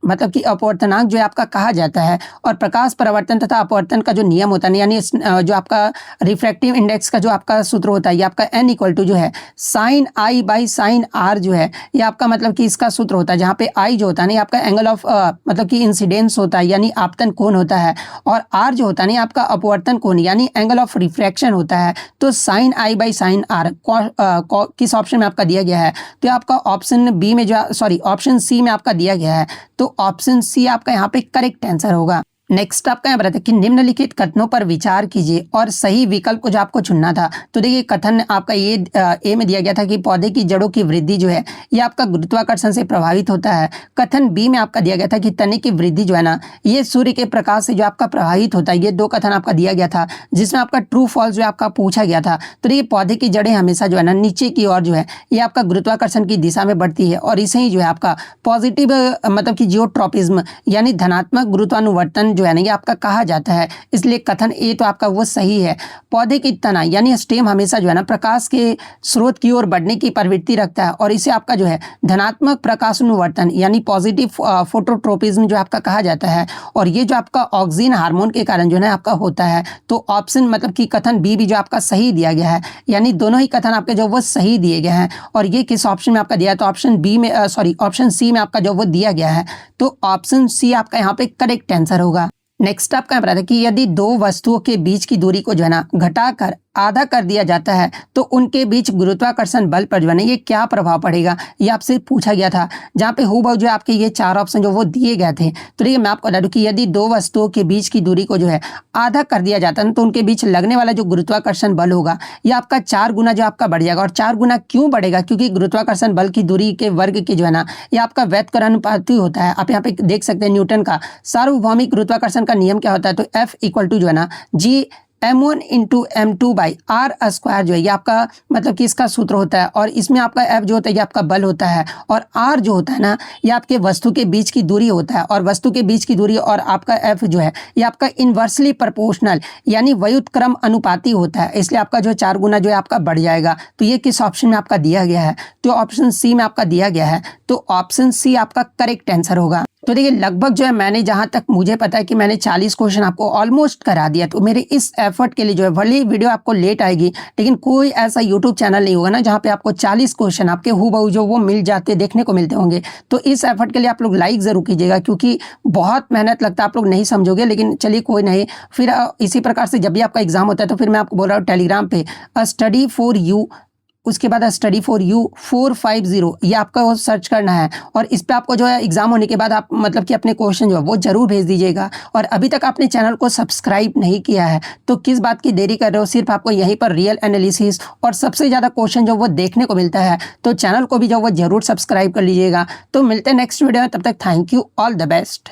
Speaker 1: मतलब कि अपवर्तनांक जो है आपका कहा जाता है। और प्रकाश परावर्तन तथा अपवर्तन का जो नियम होता है यानी जो आपका रिफ्रैक्टिव इंडेक्स का जो आपका सूत्र होता है ये आपका n इक्वल टू जो है sine i by sine r जो है ये आपका मतलब कि इसका सूत्र होता है, जहाँ पे आई जो होता है ना आपका एंगल ऑफ मतलब कि इंसिडेंस होता है यानी आपतन कोण होता है, और आर जो होता है ना आपका अपवर्तन कोण यानी एंगल ऑफ रिफ्रैक्शन होता है। तो sine i by sine r किस ऑप्शन में आपका दिया गया है, तो आपका ऑप्शन बी में जो ऑप्शन सी में आपका दिया गया है। तो ऑप्शन सी आपका यहाँ पे करेक्ट आंसर होगा। नेक्स्ट आपका यहाँ बताते हैं कि निम्नलिखित कथनों पर विचार कीजिए और सही विकल्प को जो आपको चुनना था। तो देखिए कथन आपका ये ए में दिया गया था कि पौधे की जड़ों की वृद्धि जो है ये आपका गुरुत्वाकर्षण से प्रभावित होता है। कथन बी में आपका दिया गया था कि तने की वृद्धि जो है ना ये सूर्य के प्रकाश से जो आपका प्रभावित होता है। ये दो कथन आपका दिया गया था जिसमें आपका ट्रू फॉल्स जो आपका पूछा गया था। तो देखिए पौधे की जड़ें हमेशा जो है ना नीचे की ओर जो है ये आपका गुरुत्वाकर्षण की दिशा में बढ़ती है, और इसे ही जो है आपका पॉजिटिव मतलब कि जियोट्रॉपिज्म यानी धनात्मक गुरुत्वानुवर्तन जो है ना ये आपका कहा जाता है। इसलिए कथन ए तो आपका वो सही है। पौधे की तना यानी स्टेम हमेशा जो है ना प्रकाश के स्रोत की ओर बढ़ने की प्रवृत्ति रखता है, और इसे आपका जो है धनात्मक प्रकाशानुवर्तन यानी पॉजिटिव फोटोट्रोपिज्म जो आपका कहा जाता है। और ये जो आपका ऑक्सीजन हार्मोन के कारण जो है ना आपका होता है। तो ऑप्शन मतलब कि कथन बी भी जो आपका सही दिया गया है, यानी दोनों ही कथन आपके जो वो सही दिए गए हैं। और ये किस ऑप्शन में आपका दिया है, तो ऑप्शन बी में ऑप्शन सी में आपका जो वो दिया गया है। तो ऑप्शन सी आपका यहाँ पे करेक्ट आंसर होगा। नेक्स्ट आपका बता दें कि यदि दो वस्तुओं के बीच की दूरी को जो है ना घटाकर आधा कर दिया जाता है तो उनके बीच गुरुत्वाकर्षण बल पर जो है ना ये क्या प्रभाव पड़ेगा, ये आपसे पूछा गया था। जहाँ पे हूबहू जो आपके ये चार ऑप्शन जो वो दिए गए थे। तो देखिए मैं आपको बता दूं कि यदि दो वस्तुओं के बीच की दूरी को जो है आधा कर दिया जाता है तो उनके बीच लगने वाला जो गुरुत्वाकर्षण बल होगा ये आपका 4 गुना जो आपका बढ़ जाएगा। और 4 गुना क्यों बढ़ेगा, क्योंकि गुरुत्वाकर्षण बल की दूरी के वर्ग की जो है ना ये आपका व्युत्क्रमानुपाती होता है। आप यहाँ पे देख सकते हैं न्यूटन का सार्वभौमिक गुरुत्वाकर्षण का नियम क्या होता है, तो F इक्वल टू जो है ना G m1 into m2 by r square जो है ये आपका मतलब कि इसका सूत्र होता है। और इसमें आपका f जो होता है ये आपका बल होता है, और r जो होता है ना ये आपके वस्तु के बीच की दूरी होता है। और वस्तु के बीच की दूरी और आपका f जो है ये आपका इन्वर्सली प्रोपोर्शनल यानी व्युत्क्रम अनुपाती होता है। इसलिए आपका जो 4 गुना जो है आपका बढ़ जाएगा। तो ये किस ऑप्शन में आपका दिया गया है, तो ऑप्शन सी में आपका दिया गया है। तो ऑप्शन सी आपका करेक्ट आंसर होगा। तो देखिए लगभग जो है मैंने जहां तक मुझे पता है कि मैंने 40 क्वेश्चन आपको ऑलमोस्ट करा दिया। तो मेरे इस एफर्ट के लिए जो है भले ही वीडियो आपको लेट आएगी, लेकिन कोई ऐसा यूट्यूब चैनल नहीं होगा ना जहां पे आपको 40 क्वेश्चन आपके हूबहू जो वो मिल जाते देखने को मिलते होंगे। तो इस एफर्ट के लिए आप लोग लाइक ज़रूर कीजिएगा, क्योंकि बहुत मेहनत लगता है, आप लोग नहीं समझोगे। लेकिन चलिए कोई नहीं, फिर इसी प्रकार से जब भी आपका एग्जाम होता है तो फिर मैं आपको बोल रहा हूँ टेलीग्राम पे स्टडी फॉर यू उसके बाद स्टडी फॉर यू 450 ये आपको सर्च करना है और इस पे आपको जो है एग्जाम होने के बाद आप मतलब कि अपने क्वेश्चन जो है वो जरूर भेज दीजिएगा। और अभी तक आपने चैनल को सब्सक्राइब नहीं किया है तो किस बात की देरी कर रहे हो, सिर्फ आपको यहीं पर रियल एनालिसिस और सबसे ज़्यादा क्वेश्चन जो वो देखने को मिलता है, तो चैनल को भी जो वो जरूर सब्सक्राइब कर लीजिएगा। तो मिलते हैं नेक्स्ट वीडियो में, तब तक thank you, all the best.